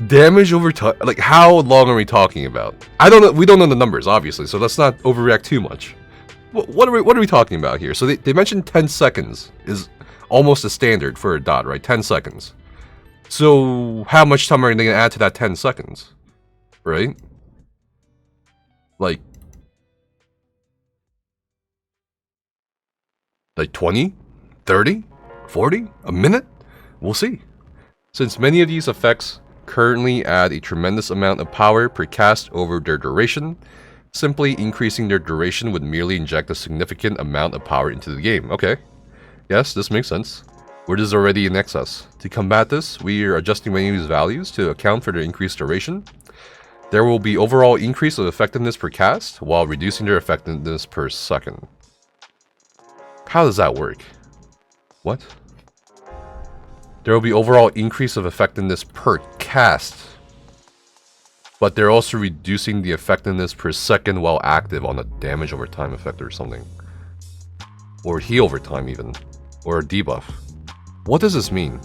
Damage over time... Like, how long are we talking about? I don't know. We don't know the numbers, obviously, so let's not overreact too much. What are we talking about here? So they mentioned 10 seconds is almost a standard for a dot, right? 10 seconds. So how much time are they going to add to that 10 seconds? Right? Like 20, 30, 40, a minute? We'll see. Since many of these effects currently add a tremendous amount of power per cast over their duration, simply increasing their duration would merely inject a significant amount of power into the game. Okay. Yes, this makes sense. Where this is already in excess. To combat this, we are adjusting many of these values to account for their increased duration. There will be overall increase of effectiveness per cast, while reducing their effectiveness per second. How does that work? What? There will be overall increase of effectiveness per cast, but they're also reducing the effectiveness per second while active on a damage over time effect or something. Or heal over time even. Or a debuff. What does this mean?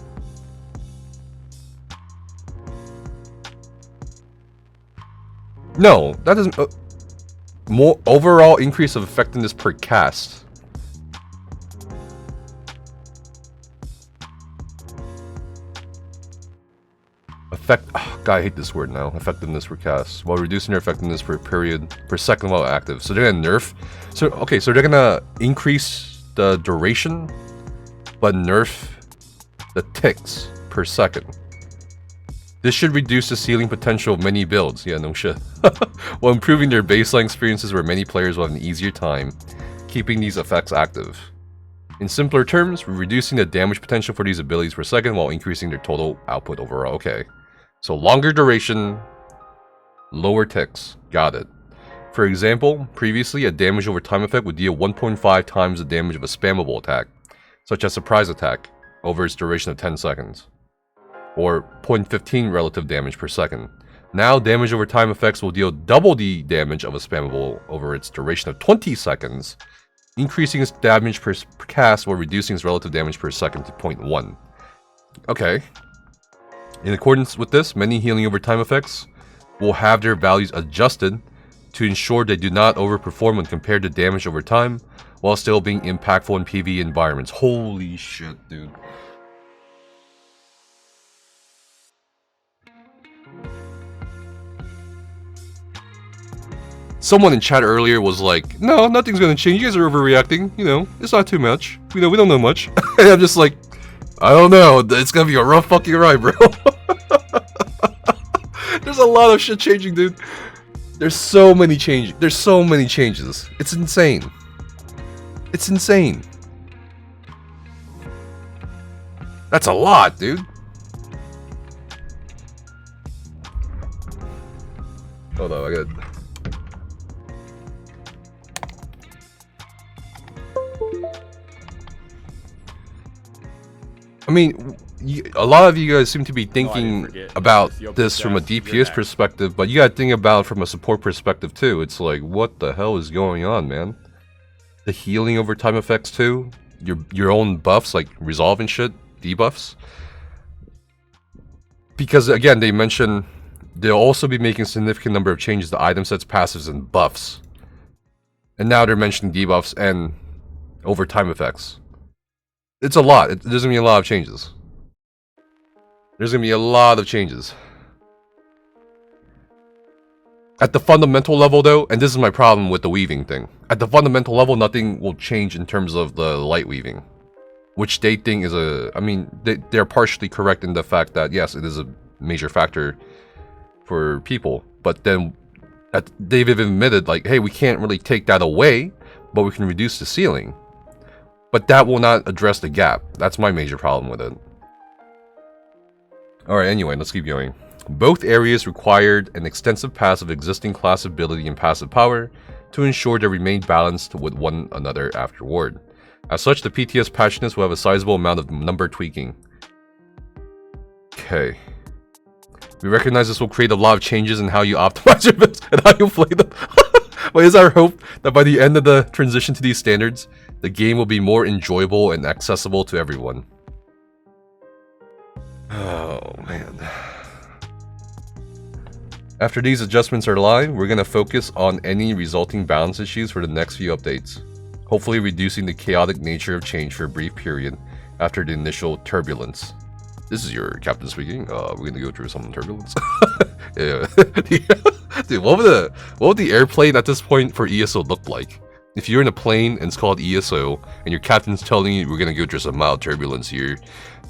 No, that doesn't... more overall increase of effectiveness per cast. God, I hate this word now. Effectiveness per cast, while reducing their effectiveness per period per second while active. So they're gonna nerf. So okay, so they're gonna increase the duration, but nerf the ticks per second. This should reduce the ceiling potential of many builds. Yeah, no shit. While improving their baseline experiences, where many players will have an easier time keeping these effects active. In simpler terms, we're reducing the damage potential for these abilities per second while increasing their total output overall. Okay. So longer duration, lower ticks. Got it. For example, previously a damage over time effect would deal 1.5 times the damage of a spammable attack, such as surprise attack, over its duration of 10 seconds. Or 0.15 relative damage per second. Now damage over time effects will deal double the damage of a spammable over its duration of 20 seconds, increasing its damage per cast while reducing its relative damage per second to 0.1. Okay. In accordance with this, many healing over time effects will have their values adjusted to ensure they do not overperform when compared to damage over time, while still being impactful in PvE environments. Holy shit, dude. Someone in chat earlier was like, no, nothing's gonna change, you guys are overreacting, you know, it's not too much. You know, we don't know much. And I'm just like, I don't know, it's gonna be a rough fucking ride, bro. There's a lot of shit changing, dude. There's so many changes. There's so many changes. It's insane. It's insane. That's a lot, dude. Hold on, I got... I mean, a lot of you guys seem to be thinking about this from a DPS perspective, but you gotta think about it from a support perspective too. It's like, what the hell is going on, man? The healing over time effects too? Your own buffs, like resolve and shit, debuffs? Because again, they mention they'll also be making a significant number of changes to item sets, passives, and buffs. And now they're mentioning debuffs and over time effects. It's a lot. There's gonna be a lot of changes. There's gonna be a lot of changes. At the fundamental level though, and this is my problem with the weaving thing. At the fundamental level, nothing will change in terms of the light weaving. Which they think is a... I mean, they're partially correct in the fact that, yes, it is a major factor for people. But then, they've even admitted, like, hey, we can't really take that away, but we can reduce the ceiling. But that will not address the gap. That's my major problem with it. Alright, anyway, let's keep going. Both areas required an extensive pass of existing class ability and passive power to ensure they remain balanced with one another afterward. As such, the PTS patchiness will have a sizable amount of number tweaking. Okay. We recognize this will create a lot of changes in how you optimize your bits and how you play them. But it's our hope that by the end of the transition to these standards, the game will be more enjoyable and accessible to everyone. Oh, man. After these adjustments are live, we're going to focus on any resulting balance issues for the next few updates, hopefully reducing the chaotic nature of change for a brief period after the initial turbulence. This is your captain speaking. We're going to go through some turbulence. Yeah. Dude, what would the airplane at this point for ESO look like? If you're in a plane and it's called ESO, and your captain's telling you we're gonna go through some mild turbulence here,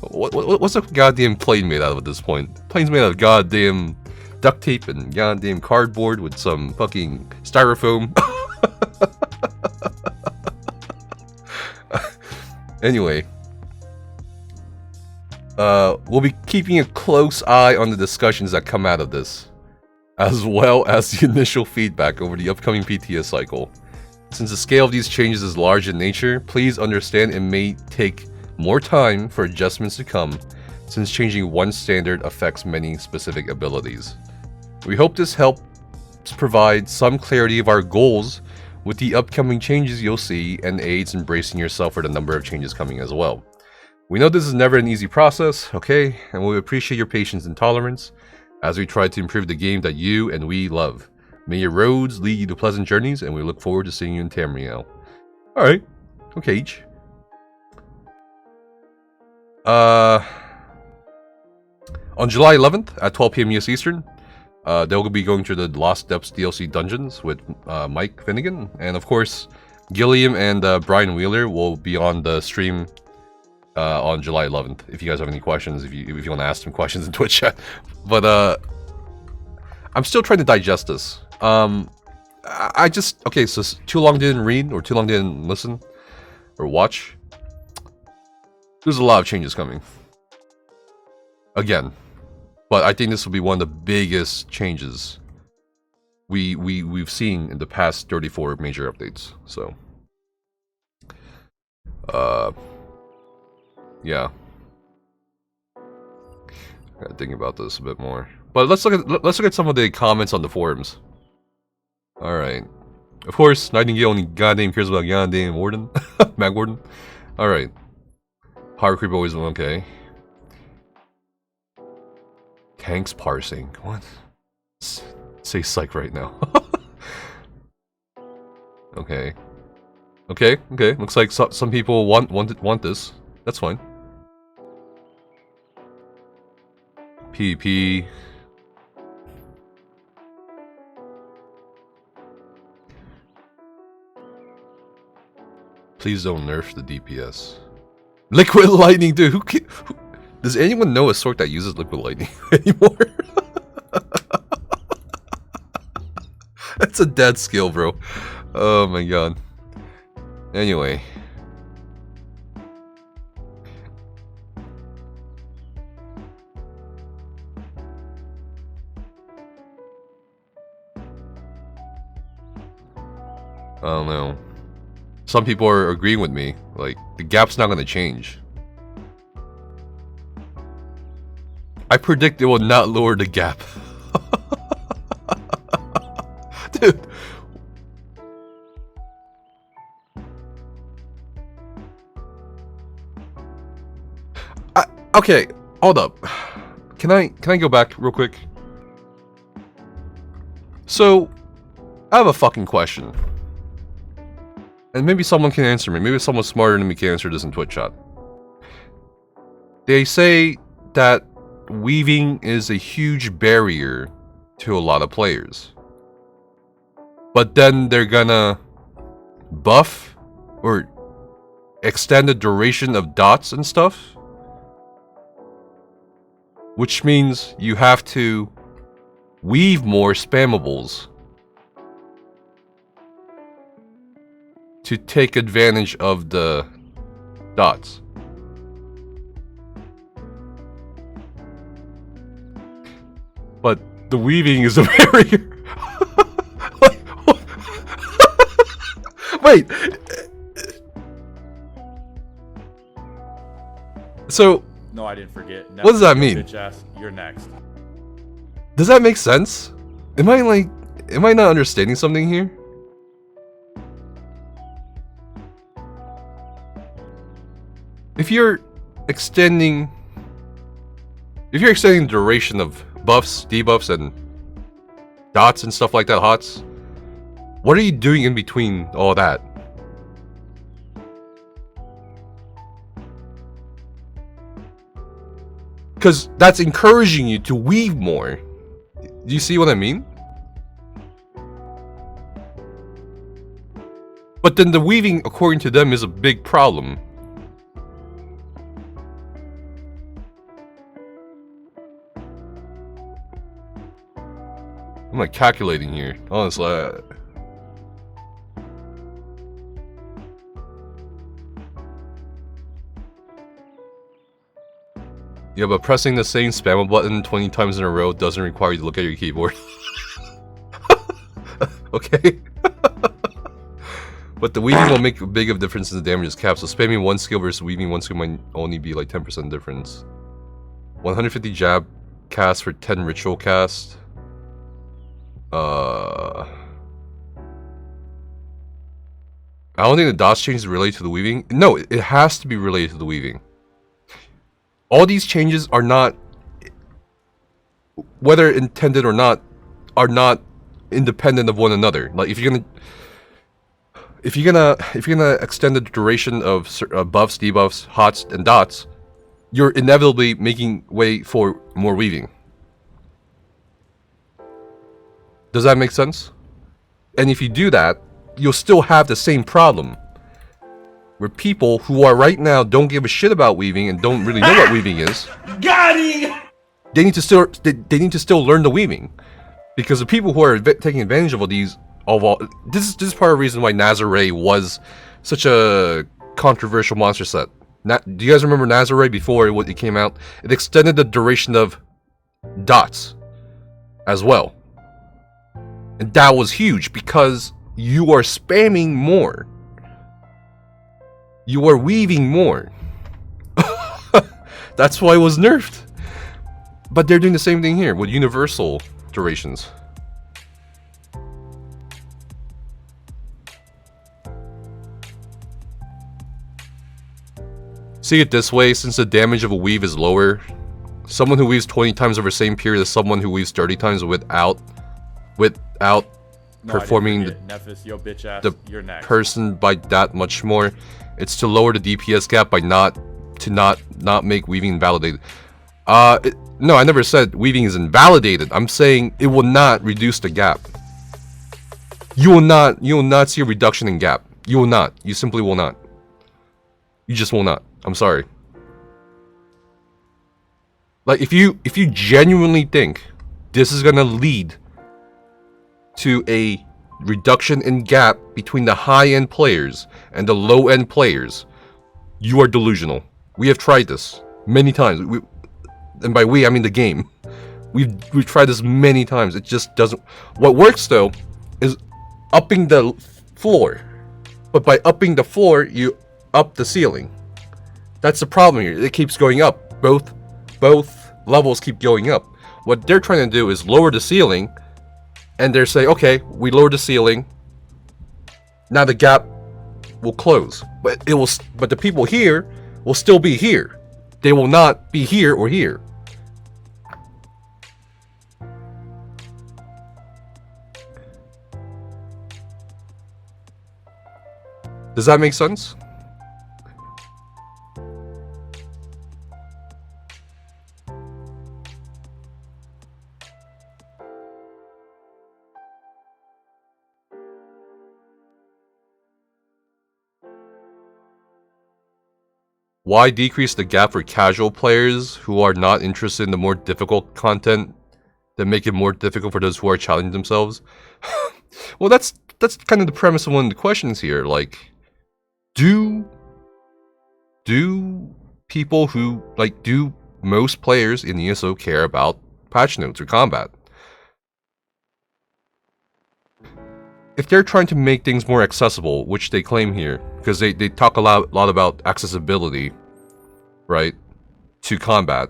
what's a goddamn plane made out of at this point? Plane's made out of goddamn duct tape and goddamn cardboard with some fucking styrofoam. Anyway, we'll be keeping a close eye on the discussions that come out of this, as well as the initial feedback over the upcoming PTS cycle. Since the scale of these changes is large in nature, please understand it may take more time for adjustments to come, since changing one standard affects many specific abilities. We hope this helps provide some clarity of our goals with the upcoming changes you'll see, and aids in bracing yourself for the number of changes coming as well. We know this is never an easy process, okay, and we appreciate your patience and tolerance as we try to improve the game that you and we love. May your roads lead you to pleasant journeys, and we look forward to seeing you in Tamriel. Alright, okay each. On July 11th at 12 PM US Eastern, they'll be going through the Lost Depths DLC dungeons with Mike Finnegan, and of course, Gilliam and Brian Wheeler will be on the stream on July 11th. If you guys have any questions, if you want to ask them questions in Twitch chat, but I'm still trying to digest this. I just okay, so too long didn't read or too long didn't listen or watch. There's a lot of changes coming again. But I think this will be one of the biggest changes we've seen in the past 34 major updates. So, yeah, gotta think about this a bit more. But let's look at some of the comments on the forums. All right, of course, Nightingale only goddamn cares about goddamn Warden, Mag Warden. All right, Power Creep always okay. Tanks parsing. What? Say psych right now. Okay. Okay. Looks like some people want this. That's fine. PvP. Please don't nerf the DPS. Liquid lightning, dude. Who does anyone know a sort that uses liquid lightning anymore? That's a dead skill, bro. Oh my god. Anyway. I don't know. Some people are agreeing with me. Like, the gap's not going to change. I predict it will not lower the gap. Dude. Okay, hold up. Can I go back real quick? So, I have a fucking question. And maybe someone can answer me. Maybe someone smarter than me can answer this in Twitch chat. They say that weaving is a huge barrier to a lot of players. But then they're gonna buff or extend the duration of dots and stuff. Which means you have to weave more spammables to take advantage of the dots. But the weaving is a barrier. Wait. So. No, I didn't forget. What does that mean? Bitch ass, you're next. Does that make sense? Am I not understanding something here? If you're extending the duration of buffs, debuffs, and dots and stuff like that, HOTS, what are you doing in between all that? Because that's encouraging you to weave more. Do you see what I mean? But then the weaving, according to them, is a big problem. I'm like calculating here, honestly. Yeah, but pressing the same spam button 20 times in a row doesn't require you to look at your keyboard. Okay. But the weaving will make a big of difference in the damage is capped, so spamming one skill versus weaving one skill might only be like 10% difference. 150 jab cast for 10 ritual cast. I don't think the DOS change is related to the weaving. No, it has to be related to the weaving. All these changes are not, whether intended or not, are not independent of one another. Like if you're gonna extend the duration of buffs, debuffs, hots, and dots, you're inevitably making way for more weaving. Does that make sense? And if you do that, you'll still have the same problem, where people who are right now don't give a shit about weaving and don't really know what weaving is. Got him! They need to still learn the weaving, because the people who are taking advantage of all these. This is part of the reason why Nazare was such a controversial monster set. Do you guys remember Nazare before it came out? It extended the duration of dots as well. And that was huge because you are spamming more. You are weaving more. That's why it was nerfed. But they're doing the same thing here with universal durations. See it this way, since the damage of a weave is lower, someone who weaves 20 times over the same period as someone who weaves 30 times without performing Nefas, yo bitch ass, the you're next. person by that much more. It's to lower the DPS gap by not make weaving invalidated. No, I never said weaving is invalidated. I'm saying it will not reduce the gap. You will not see a reduction in gap. You will not. You simply will not. You just will not. I'm sorry. Like if you genuinely think this is gonna lead to a reduction in gap between the high-end players and the low-end players, you are delusional. We have tried this many times. And by we, I mean the game. We've tried this many times. It just doesn't. What works though is upping the floor. But by upping the floor, you up the ceiling. That's the problem here. It keeps going up. Both levels keep going up. What they're trying to do is lower the ceiling, and they're saying, okay, we lowered the ceiling. Now the gap will close, but the people here will still be here. They will not be here or here. Does that make sense? Why decrease the gap for casual players who are not interested in the more difficult content that make it more difficult for those who are challenging themselves? Well, that's kind of the premise of one of the questions here. Like, do people who, like, do most players in ESO care about patch notes or combat? If they're trying to make things more accessible, which they claim here, because they talk a lot about accessibility, right, to combat,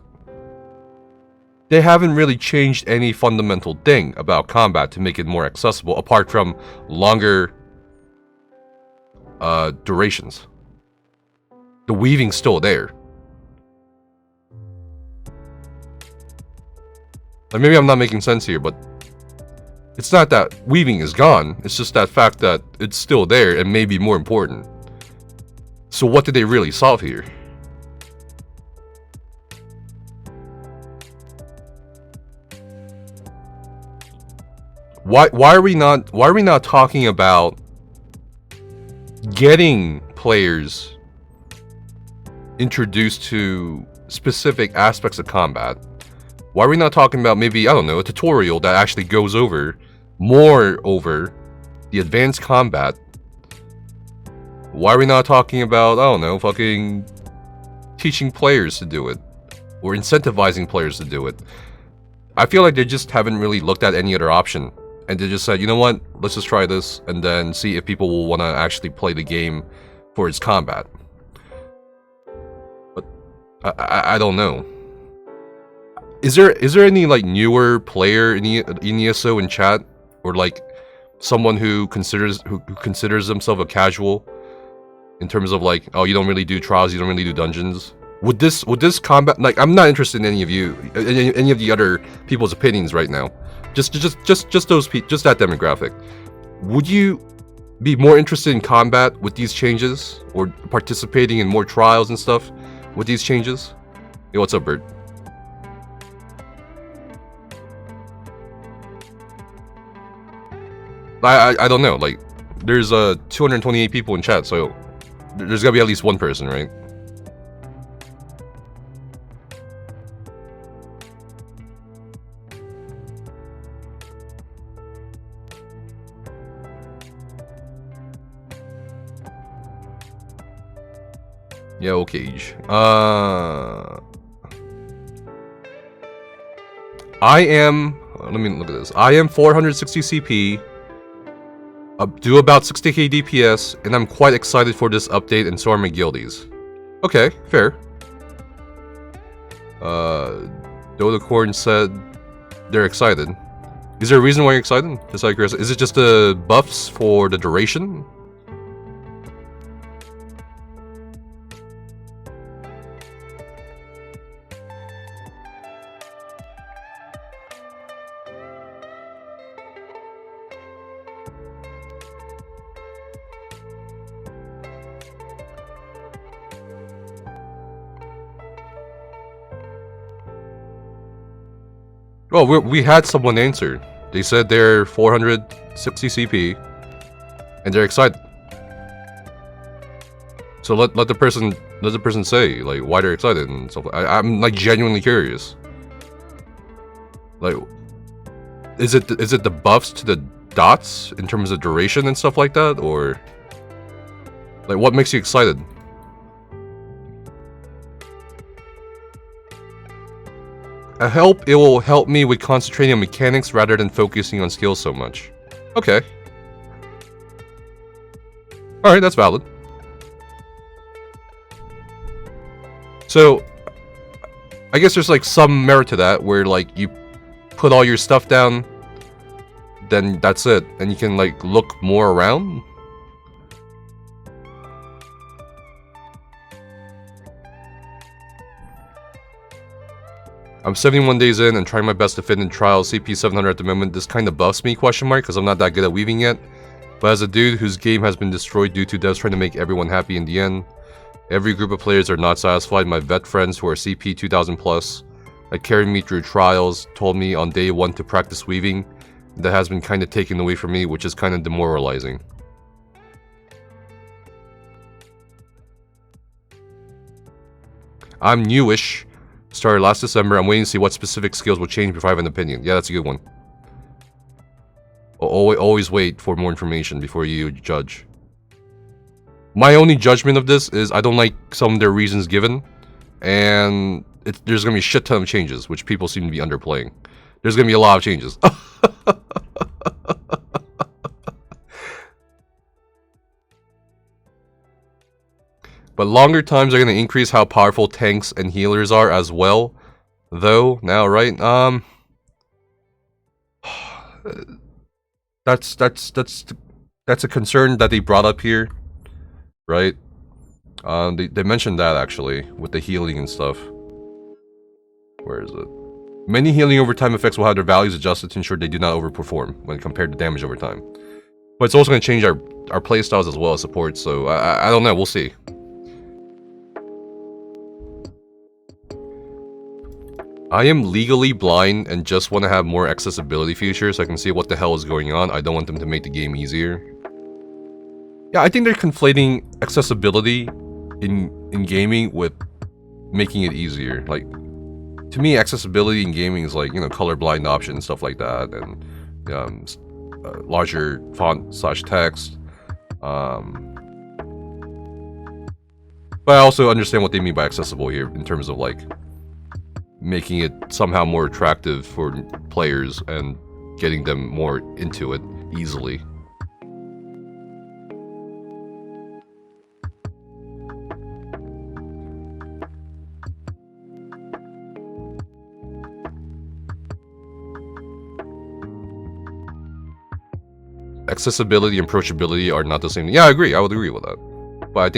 they haven't really changed any fundamental thing about combat to make it more accessible, apart from longer durations. The weaving's still there. Like, maybe I'm not making sense here, but it's not that weaving is gone, it's just that fact that it's still there and may be more important. So what did they really solve here? Why are we not talking about getting players introduced to specific aspects of combat? Why are we not talking about maybe, I don't know, a tutorial that actually goes more over the advanced combat? Why are we not talking about, I don't know, fucking teaching players to do it? or incentivizing players to do it. I feel like they just haven't really looked at any other option, and they just said, you know what, let's just try this, and then see if people will want to actually play the game for its combat. But I don't know. Is there any like newer player in ESO in chat, or like someone who considers themselves a casual in terms of like, oh, you don't really do trials, you don't really do dungeons? Would this combat, like, I'm not interested in any of you, any of the other people's opinions right now. Just those people, just that demographic. Would you be more interested in combat with these changes, or participating in more trials and stuff with these changes? Hey, what's up, Bert? I don't know, like, there's 228 people in chat, so there's gotta be at least one person, right? Yeah, okay. I am, let me look at this. I am 460 CP, do about 60k DPS, and I'm quite excited for this update, and so are my guildies. Okay, fair. Dodacorn said they're excited. Is there a reason why you're excited? Just like, is it just the buffs for the duration? Well, we had someone answer. They said they're 460 CP, and they're excited. So let the person say like why they're excited and stuff. I'm like genuinely curious. Like, is it the buffs to the dots in terms of duration and stuff like that, or like what makes you excited? It will help me with concentrating on mechanics rather than focusing on skills so much. Okay. Alright, that's valid. So, I guess there's like some merit to that, where like you put all your stuff down, then that's it, and you can like look more around. I'm 71 days in and trying my best to fit in trials. CP 700 at the moment. This kind of buffs me, question mark, because I'm not that good at weaving yet. But as a dude whose game has been destroyed due to devs trying to make everyone happy in the end, every group of players are not satisfied. My vet friends who are CP 2000 plus, that carried me through trials, told me on day 1 to practice weaving. That has been kind of taken away from me, which is kind of demoralizing. I'm newish. Started last December. I'm waiting to see what specific skills will change before I have an opinion. Yeah, that's a good one. Always wait for more information before you judge. My only judgment of this is I don't like some of their reasons given, and there's going to be a shit ton of changes, which people seem to be underplaying. There's going to be a lot of changes. But longer times are going to increase how powerful tanks and healers are as well, though, now, right? That's a concern that they brought up here, right? They mentioned that, actually, with the healing and stuff. Where is it? Many healing over time effects will have their values adjusted to ensure they do not overperform when compared to damage over time. But it's also going to change our playstyles as well as support, so I don't know, we'll see. I am legally blind and just want to have more accessibility features so I can see what the hell is going on. I don't want them to make the game easier. Yeah, I think they're conflating accessibility in gaming with making it easier. Like, to me, accessibility in gaming is like, you know, colorblind options and stuff like that, and larger font / text. But I also understand what they mean by accessible here in terms of like making it somehow more attractive for players and getting them more into it easily. Accessibility and approachability are not the same. Yeah, I agree. I would agree with that. But I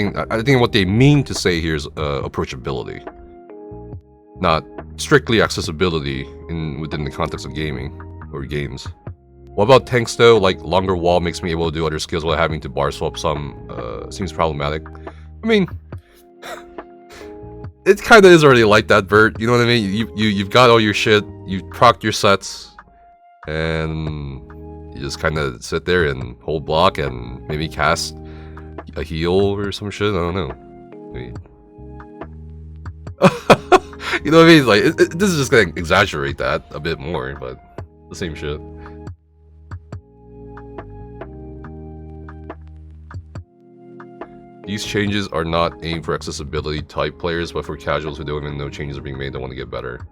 think what they mean to say here is approachability, not strictly accessibility within the context of gaming or games. What about tanks though? Like longer wall makes me able to do other skills without having to bar swap some. Seems problematic. I mean, it kind of is already like that, Bert. You know what I mean? You've got all your shit. You've procced your sets, and you just kind of sit there and hold block and maybe cast a heal or some shit. I don't know. I mean, you know what I mean? Like, this is just gonna exaggerate that a bit more, but the same shit. These changes are not aimed for accessibility type players, but for casuals who don't even know changes are being made that want to get better.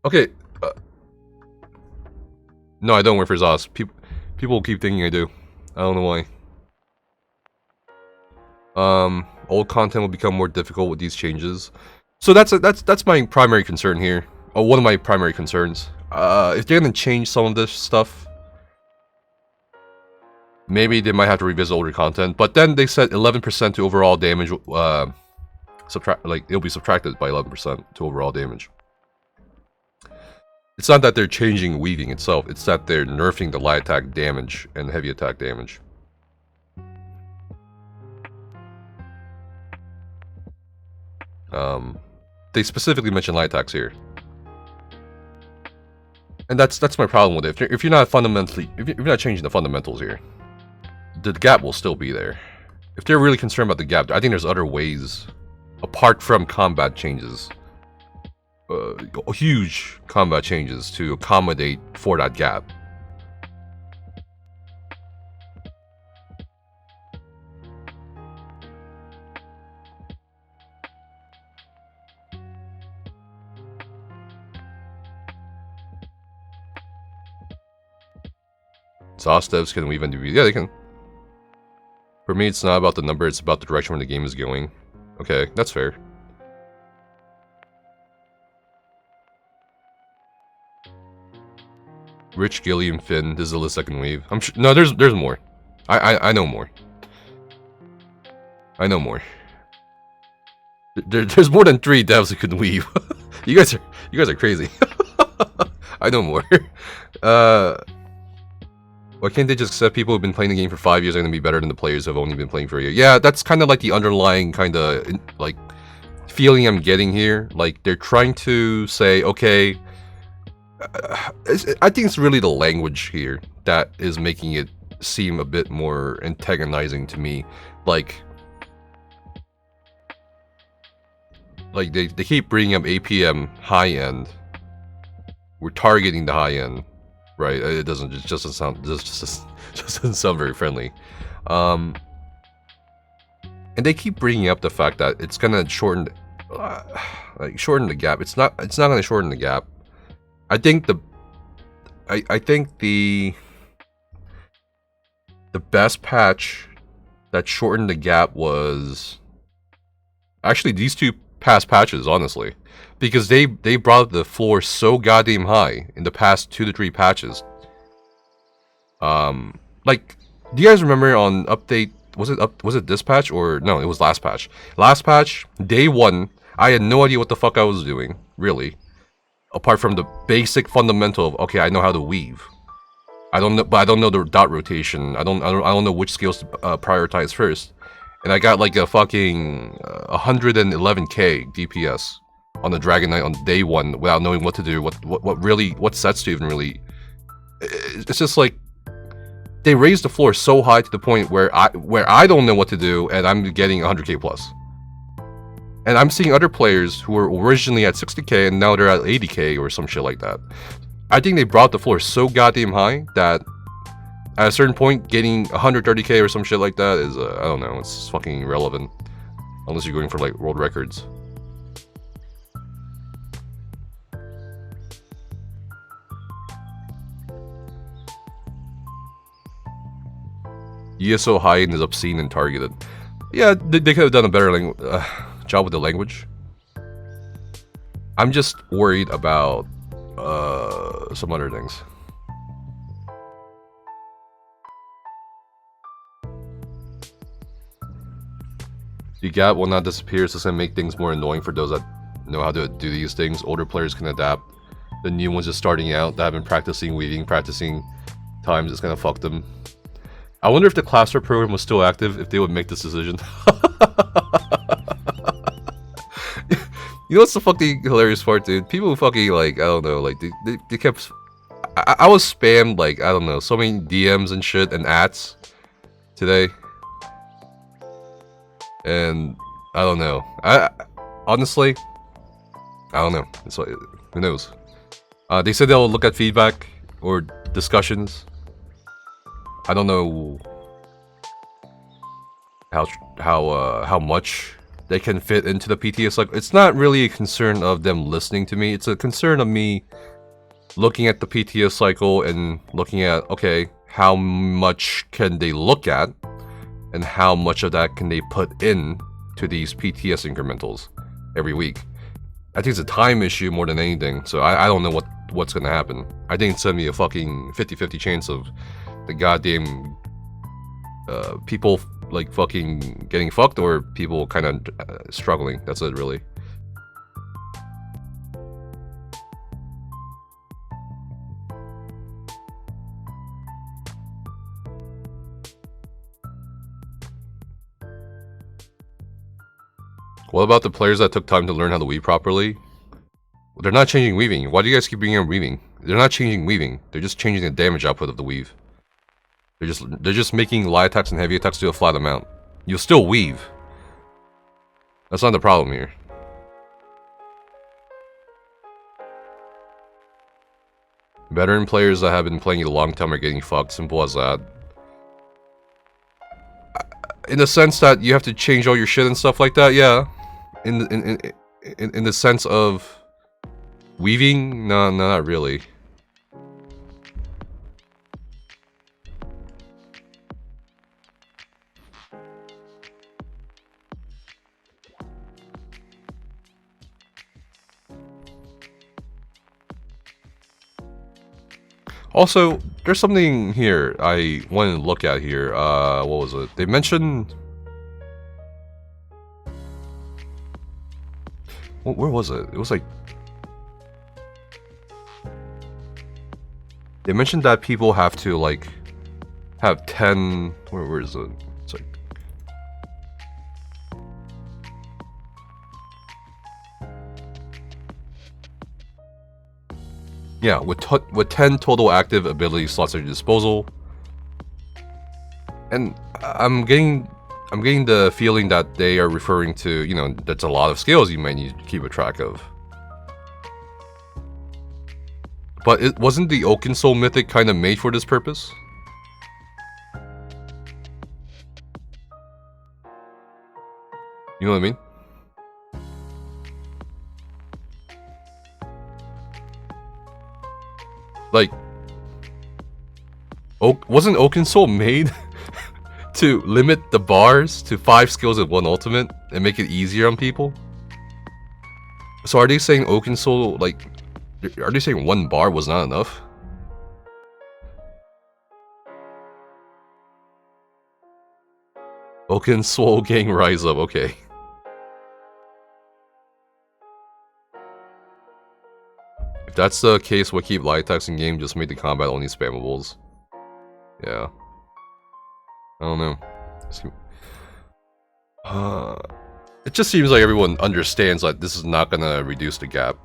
Okay. No, I don't work for ZOS. People keep thinking I do. I don't know why. Old content will become more difficult with these changes. So that's my primary concern here. Or one of my primary concerns. If they're gonna change some of this stuff, maybe they might have to revisit older content. But then they said 11% to overall damage. It'll be subtracted by 11% to overall damage. It's not that they're changing weaving itself, it's that they're nerfing the light attack damage and heavy attack damage. They specifically mention light attacks here. And that's my problem with it. If you're not changing the fundamentals here, the gap will still be there. If they're really concerned about the gap, I think there's other ways apart from combat changes. Huge combat changes to accommodate for that gap. ZOS devs can weave and yeah, they can. For me, it's not about the number, it's about the direction where the game is going. Okay, that's fair. Rich, Gilliam, Finn. This is the list I can weave. I'm sure. No, there's more. I know more. I know more. There's more than 3 devs who can weave. you guys are crazy. I know more. Why can't they just accept people who've been playing the game for 5 years are going to be better than the players who have only been playing for a year? Yeah, that's kind of like the underlying kind of like feeling I'm getting here. Like they're trying to say, okay. I think it's really the language here that is making it seem a bit more antagonizing to me. Like they keep bringing up APM high end. We're targeting the high end, right? It just doesn't sound very friendly. And they keep bringing up the fact that it's gonna shorten the gap. It's not gonna shorten the gap. I think the best patch that shortened the gap was actually these 2 past patches, honestly, because they brought the floor so goddamn high in the past 2 to 3 patches. Like, do you guys remember on update? Was it this patch or no? It was last patch. Last patch, day 1, I had no idea what the fuck I was doing, really. Apart from the basic fundamental of, okay, I know how to weave. I don't know, but I don't know the dot rotation. I don't know which skills to prioritize first. And I got like a fucking 111k DPS on the Dragon Knight on day 1 without knowing what to do, what sets to even really. It's just like they raised the floor so high to the point where I don't know what to do, and I'm getting 100k plus. And I'm seeing other players who were originally at 60k and now they're at 80k or some shit like that. I think they brought the floor so goddamn high that at a certain point, getting 130k or some shit like that is, I don't know, it's fucking irrelevant. Unless you're going for like world records. ESO high-end is obscene and targeted. Yeah, they could have done a better job with the language. I'm just worried about some other things. The gap will not disappear, so it's gonna make things more annoying for those that know how to do these things. Older players can adapt. The new ones just starting out that have been practicing weaving, practicing times, it's gonna fuck them. I wonder if the Classroom program was still active, if they would make this decision. You know what's the fucking hilarious part, dude? People fucking, like, I don't know, like, they kept... I was spammed, like, I don't know, so many DMs and shit and ads today. And, I don't know. Honestly, I don't know. It's like, who knows? They said they'll look at feedback or discussions. I don't know how much they can fit into the PTS. Like, it's not really a concern of them listening to me. It's a concern of me looking at the PTS cycle and looking at, okay, how much can they look at and how much of that can they put in to these PTS incrementals every week. I think it's a time issue more than anything, so I don't know what's gonna happen. I think it's gonna be a fucking 50-50 chance of the goddamn people like fucking getting fucked or people kind of struggling. That's it, really. What about the players that took time to learn how to weave properly? They're not changing weaving. Why do you guys keep bringing up weaving? They're not changing weaving. They're just changing the damage output of the weave. They're just making light attacks and heavy attacks do a flat amount. You'll still weave. That's not the problem here. Veteran players that have been playing it a long time are getting fucked. Simple as that. In the sense that you have to change all your shit and stuff like that, yeah. In the sense of weaving, no, not really. Also, there's something here I wanted to look at here. What was it? They mentioned... Where was it? It was like... They mentioned that people have to, like, have 10... Where is it? It's like... Yeah, with 10 total active ability slots at your disposal. And I'm getting the feeling that they are referring to, you know, that's a lot of skills you might need to keep a track of. But it wasn't the Oaken Soul Mythic kind of made for this purpose? You know what I mean? Like, wasn't Oaken Soul made to limit the bars to 5 skills and 1 ultimate and make it easier on people? So are they saying Oaken Soul, like, are they saying 1 bar was not enough? Oaken Soul Gang Rise Up, okay. If that's the case, what keep light attacks in game just made the combat only spammables? Yeah. I don't know. It just seems like everyone understands that this is not gonna reduce the gap.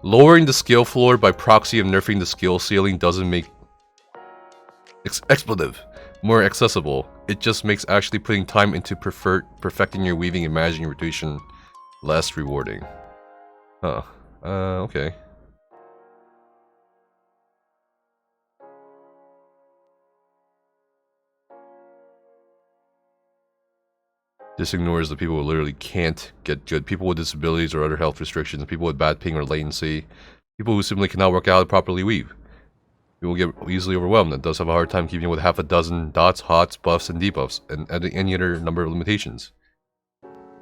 Lowering the skill floor by proxy of nerfing the skill ceiling doesn't make expletive more accessible. It just makes actually putting time into perfecting your weaving and managing your rotation less rewarding. Huh. Okay. This ignores the people who literally can't get good. People with disabilities or other health restrictions, people with bad ping or latency, people who simply cannot work out and properly weave. People get easily overwhelmed and does have a hard time keeping with half a dozen dots, hots, buffs, and debuffs, and any other number of limitations.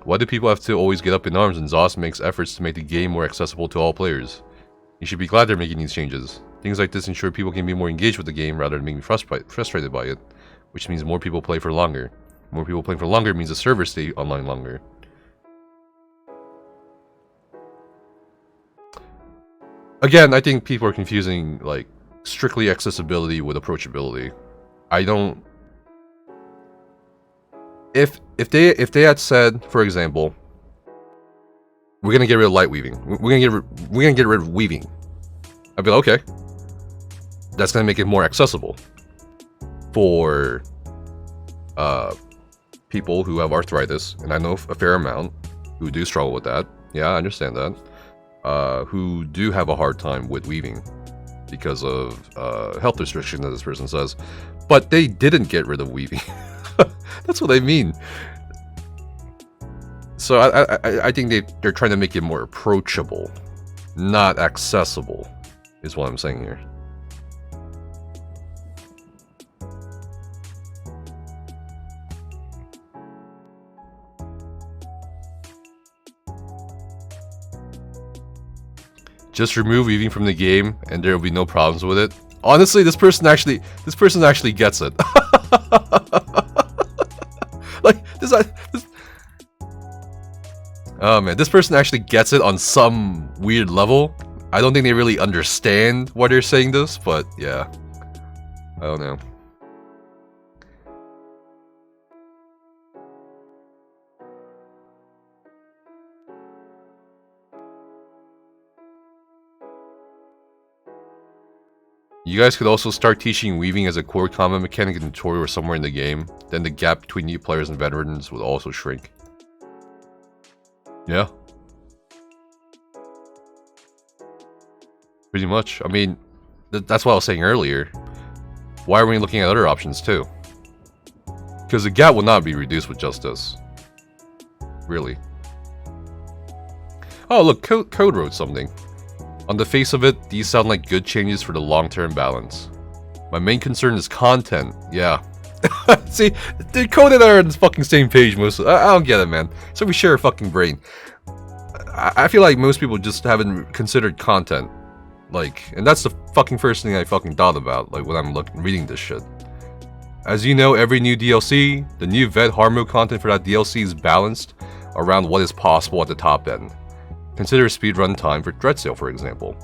Why do people have to always get up in arms when ZOS makes efforts to make the game more accessible to all players? You should be glad they're making these changes. Things like this ensure people can be more engaged with the game rather than being frustrated by it, which means more people play for longer. More people playing for longer means the servers stay online longer. Again, I think people are confusing, like, strictly accessibility with approachability. I don't... If they had said, for example, we're gonna get rid of light weaving, we're gonna get rid of weaving, I'd be like, okay, that's gonna make it more accessible for people who have arthritis, and I know a fair amount who do struggle with that. Yeah, I understand that. Who do have a hard time with weaving because of health restrictions, as this person says, but they didn't get rid of weaving. That's what I mean. So I think they're trying to make it more approachable, not accessible, is what I'm saying here. Just remove weaving from the game, and there will be no problems with it. Honestly, this person actually gets it. Like this. Oh man, this person actually gets it on some weird level. I don't think they really understand why they're saying this, but yeah, I don't know. You guys could also start teaching weaving as a core combat mechanic in the tutorial or somewhere in the game. Then the gap between new players and veterans would also shrink. Yeah. Pretty much. I mean, that's what I was saying earlier. Why are we looking at other options too? Because the gap will not be reduced with just this. Really. Oh look, Code wrote something. On the face of it, these sound like good changes for the long-term balance. My main concern is content. Yeah. See, the Code and I are on this fucking same page most. I don't get it, man. So we share a fucking brain. I feel like most people just haven't considered content. Like, and that's the fucking first thing I fucking thought about, like when I'm reading this shit. As you know, every new DLC, the new vet hard mode content for that DLC is balanced around what is possible at the top end. Consider speedrun time for Dreadsail, for example.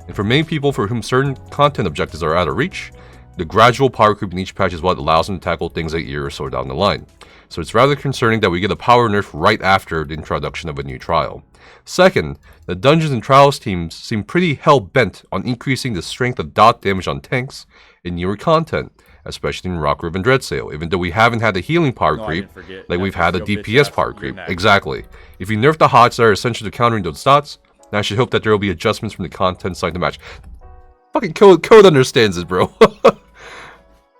And for many people for whom certain content objectives are out of reach, the gradual power creep in each patch is what allows them to tackle things a year or so down the line. So it's rather concerning that we get a power nerf right after the introduction of a new trial. Second, the Dungeons and Trials teams seem pretty hell-bent on increasing the strength of dot damage on tanks in newer content, especially in Rock Riven Dreadsail, even though we haven't had a healing power creep like we've had a DPS power creep. Exactly. If you nerf the hots that are essential to countering those dots, then I should hope that there will be adjustments from the content side to match. Fucking Code understands it, bro.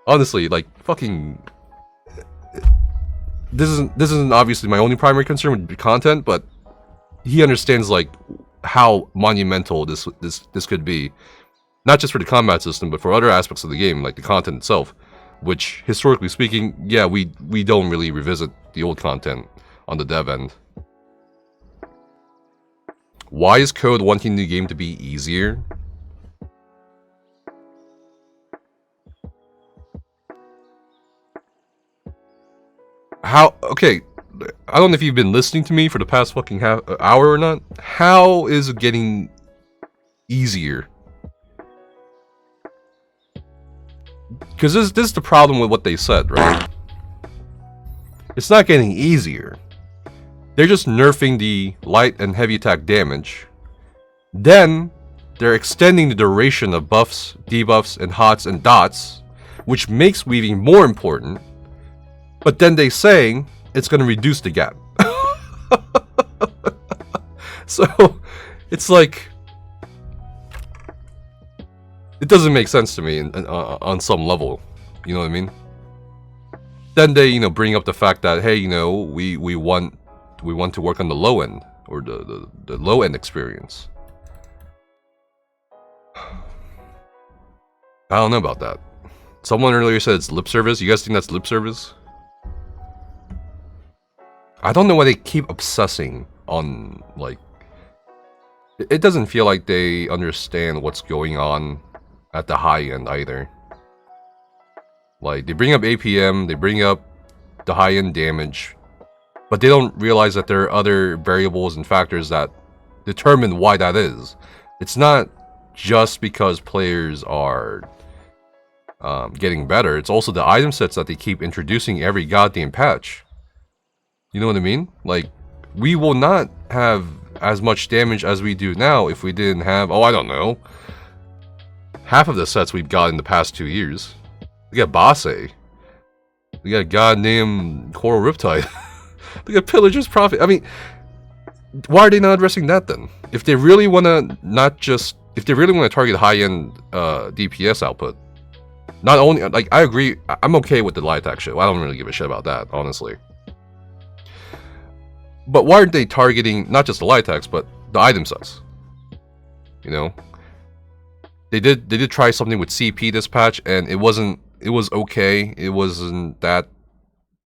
Honestly, like, fucking... This isn't obviously my only primary concern with the content, but he understands, like, how monumental this could be. Not just for the combat system, but for other aspects of the game, like the content itself. Which, historically speaking, yeah, we don't really revisit the old content on the dev end. Why is Code wanting the game to be easier? How? Okay, I don't know if you've been listening to me for the past fucking hour or not. How is it getting easier? Because this is the problem with what they said, right? It's not getting easier. They're just nerfing the light and heavy attack damage. Then, they're extending the duration of buffs, debuffs, and hots and dots, which makes weaving more important. But then they saying it's going to reduce the gap. So, it's like... It doesn't make sense to me on some level, you know what I mean? Then they, you know, bring up the fact that, hey, you know, we want to work on the low end, or the low end experience. I don't know about that. Someone earlier said it's lip service. You guys think that's lip service? I don't know why they keep obsessing on, like... It doesn't feel like they understand what's going on at the high end either. Like, they bring up APM, they bring up the high end damage, but they don't realize that there are other variables and factors that determine why that is. It's not just because players are getting better, it's also the item sets that they keep introducing every goddamn patch. You know what I mean? Like, we will not have as much damage as we do now if we didn't have, oh, I don't know, half of the sets we've got in the past 2 years. We got Basse. We got goddamn Coral Riptide. We got Pillager's Prophet. I mean, why are they not addressing that then? If they really want to if they really want to target high-end DPS output, not only, like, I agree, I'm okay with the light attack shit. I don't really give a shit about that, honestly. But why aren't they targeting not just the light attacks, but the item sets? You know, they did try something with CP this patch, and it was okay. It wasn't that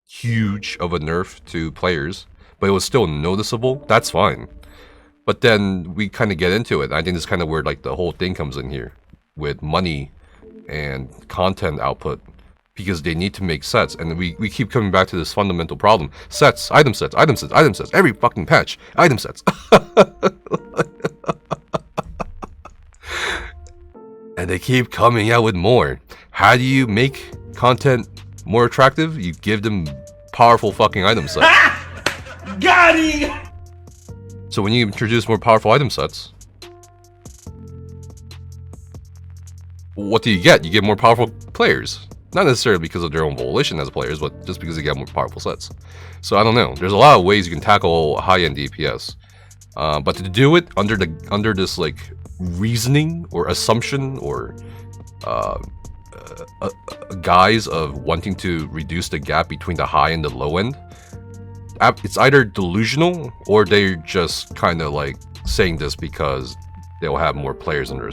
huge of a nerf to players, but it was still noticeable. That's fine. But then we kind of get into it. I think this is kind of where, like, the whole thing comes in here with money and content output. Because they need to make sets, and we keep coming back to this fundamental problem. Sets, item sets, item sets, item sets. Every fucking patch, item sets. And they keep coming out with more. How do you make content more attractive? You give them powerful fucking item sets. Got him! So when you introduce more powerful item sets, what do you get? You get more powerful players. Not necessarily because of their own volition as players, but just because they get more powerful sets. So I don't know. There's a lot of ways you can tackle high-end DPS, but to do it under this, like, reasoning or assumption or a guise of wanting to reduce the gap between the high and the low end, it's either delusional or they're just kind of like saying this because they'll have more players on their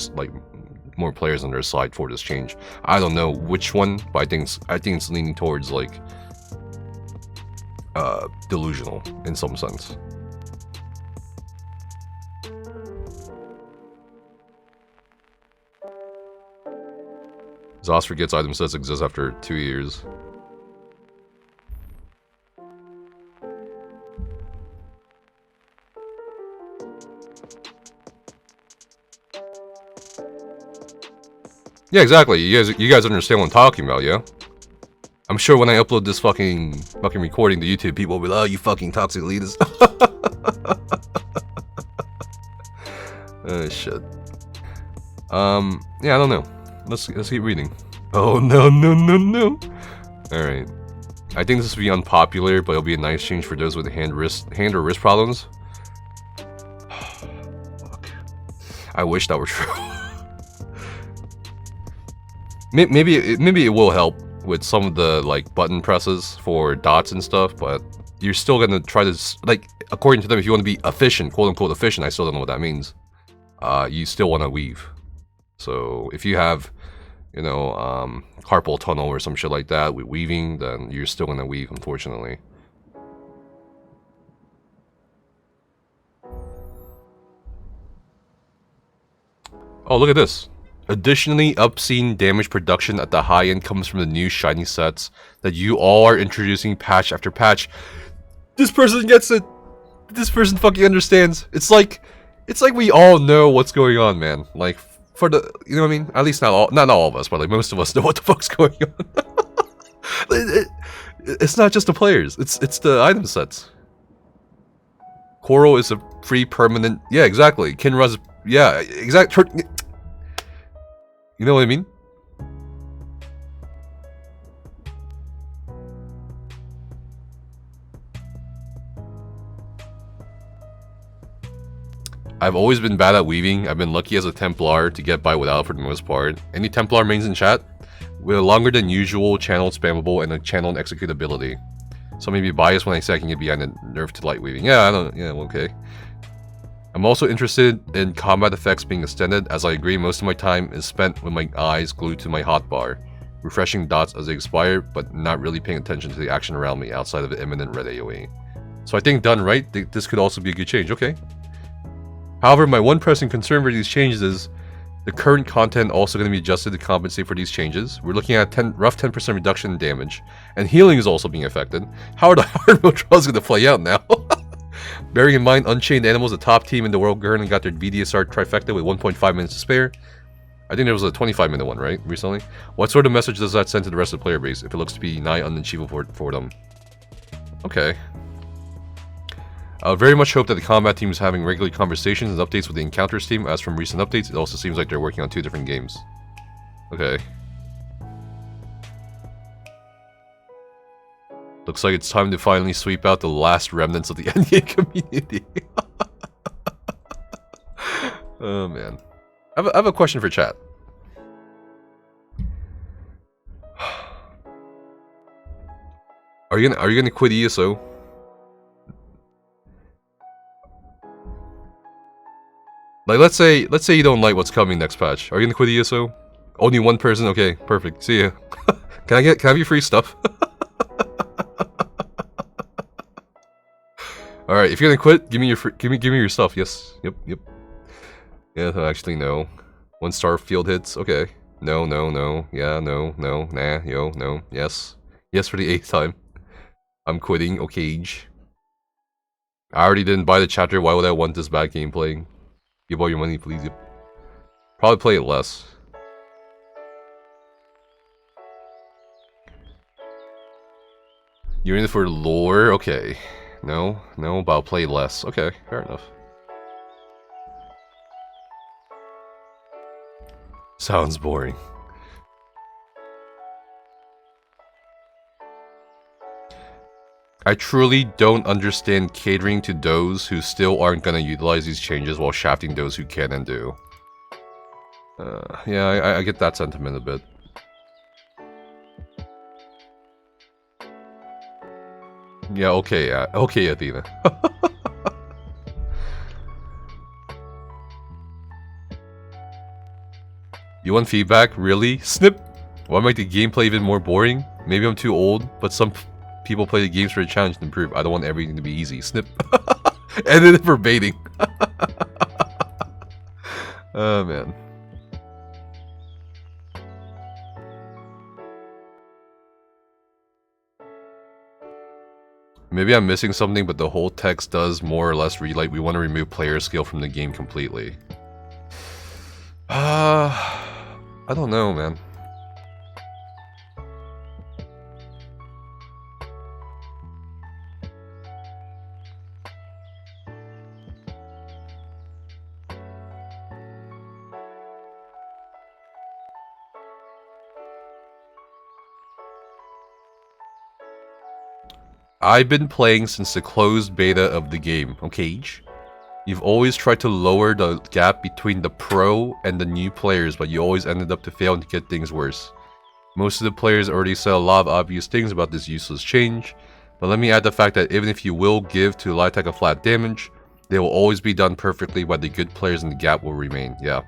side for this change. I don't know which one, but I think it's leaning towards, like, delusional in some sense. ZOS forgets item sets exist after 2 years. Yeah, exactly. You guys understand what I'm talking about, yeah? I'm sure when I upload this fucking recording to YouTube, people will be like, "Oh, you fucking toxic elitist." Oh shit. Yeah, I don't know. Let's keep reading. Oh no. All right. I think this will be unpopular, but it'll be a nice change for those with hand or wrist problems. Fuck. I wish that were true. Maybe it will help with some of the, like, button presses for dots and stuff, but you're still gonna try to, like, according to them, if you want to be efficient, quote unquote efficient, I still don't know what that means. You still want to weave. So if you have, you know, carpal tunnel or some shit like that with weaving, then you're still gonna weave, unfortunately. Oh, look at this. Additionally, obscene damage production at the high end comes from the new shiny sets that you all are introducing patch after patch. This person gets it. This person fucking understands. It's like we all know what's going on, man. Like, for the, you know what I mean? At least not all of us, but like most of us know what the fuck's going on. It's not just the players. It's the item sets. Coral is a free permanent. Yeah, exactly. Kinra's. Yeah, exactly. You know what I mean? I've always been bad at weaving. I've been lucky as a Templar to get by without for the most part. Any Templar mains in chat? With a longer than usual channeled spammable and a channeled executability. So maybe biased when I say I can get behind a nerf to light weaving. Yeah, I don't. Yeah, okay. I'm also interested in combat effects being extended, as I agree most of my time is spent with my eyes glued to my hotbar, refreshing dots as they expire, but not really paying attention to the action around me outside of the imminent red AoE. So I think done right, this could also be a good change, okay. However, my one pressing concern for these changes is the current content also going to be adjusted to compensate for these changes. We're looking at a rough 10% reduction in damage, and healing is also being affected. How are the hard mode trials going to play out now? Bearing in mind, Unchained Animals, the top team in the world, currently got their VDSR trifecta with 1.5 minutes to spare. I think there was a 25-minute one, right, recently? What sort of message does that send to the rest of the player base if it looks to be nigh unachievable for them? Okay. I very much hope that the combat team is having regular conversations and updates with the encounters team. As from recent updates, it also seems like they're working on 2 different games. Okay. Looks like it's time to finally sweep out the last remnants of the endgame community. Oh man. I have a question for chat. Are you gonna quit ESO? Like, let's say you don't like what's coming next patch. Are you gonna quit ESO? Only one person? Okay, perfect. See ya. Can I have your free stuff? All right, if you're gonna quit, give me your stuff. Yes. Yep. Yeah, actually no. 1-star field hits. Okay. No. Yeah, no. Nah. Yo. No. Yes. Yes for the 8th time. I'm quitting. Okay. I already didn't buy the chapter. Why would I want this bad gameplay? Give all your money, please. Probably play it less. You're in it for lore? Okay. No, but I'll play less. Okay, fair enough. Sounds boring. I truly don't understand catering to those who still aren't gonna utilize these changes while shafting those who can and do. Yeah, I get that sentiment a bit. Yeah, okay, Athena. You want feedback? Really? Snip! Why make the gameplay even more boring? Maybe I'm too old, but some people play the games for a challenge to improve. I don't want everything to be easy. Snip. And then for baiting. Oh, man. Maybe I'm missing something, but the whole text does more or less read like we want to remove player skill from the game completely. I don't know, man. I've been playing since the closed beta of the game, okay? You've always tried to lower the gap between the pro and the new players, but you always ended up to fail and to get things worse. Most of the players already said a lot of obvious things about this useless change, but let me add the fact that even if you will give to light attack a flat damage, they will always be done perfectly by the good players and the gap will remain, yeah.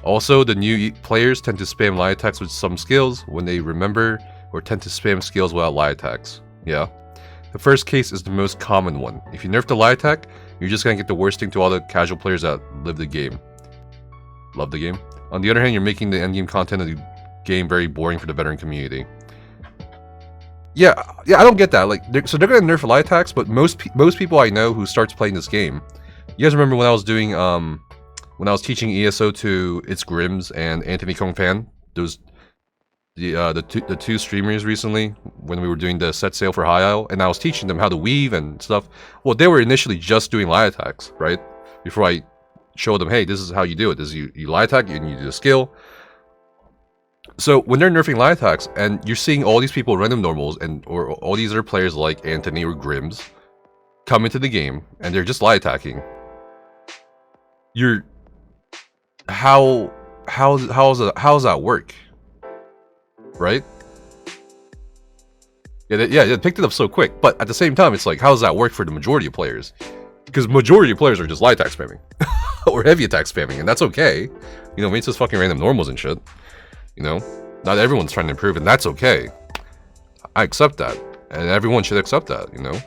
Also, the new players tend to spam light attacks with some skills when they remember, or tend to spam skills without light attacks, yeah. The first case is the most common one. If you nerf the light attack, you're just gonna get the worst thing to all the casual players that live the game. Love the game. On the other hand, you're making the endgame content of the game very boring for the veteran community. Yeah, I don't get that. Like, so they're gonna nerf light attacks, but most people I know who starts playing this game, you guys remember when I was doing when I was teaching ESO to It's Grims and Anthony Kong Fan, those the two streamers recently when we were doing the set sail for High Isle, and I was teaching them how to weave and stuff. Well, they were initially just doing light attacks, right? Before I showed them, hey, this is how you do it. This is you light attack and you do the skill. So when they're nerfing light attacks and you're seeing all these people random normals or all these other players like Anthony or Grims come into the game and they're just light attacking, you're how does that work? Right? Yeah, they picked it up so quick. But at the same time, it's like, how does that work for the majority of players? Because majority of players are just light attack spamming. Or heavy attack spamming, and that's okay. You know, it's just fucking random normals and shit. You know? Not everyone's trying to improve, and that's okay. I accept that. And everyone should accept that, you know?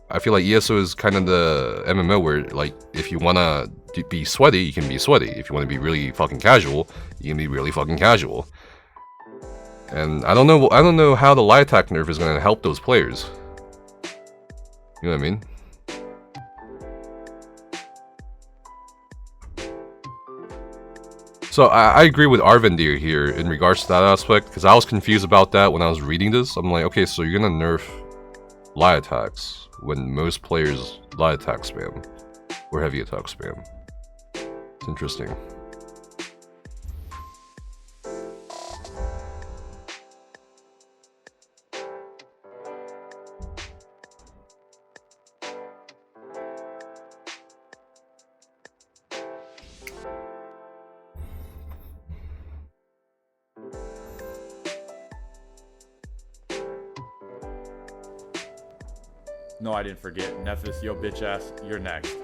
I feel like ESO is kind of the MMO where, like, if you wanna be sweaty, you can be sweaty. If you wanna be really fucking casual, you can be really fucking casual. And I don't know how the light attack nerf is gonna help those players. You know what I mean? So I agree with Arvendir here in regards to that aspect, because I was confused about that when I was reading this. I'm like, okay, so you're gonna nerf light attacks when most players light attack spam or heavy attack spam. It's interesting. No, I didn't forget. Nefas, yo bitch ass, you're next.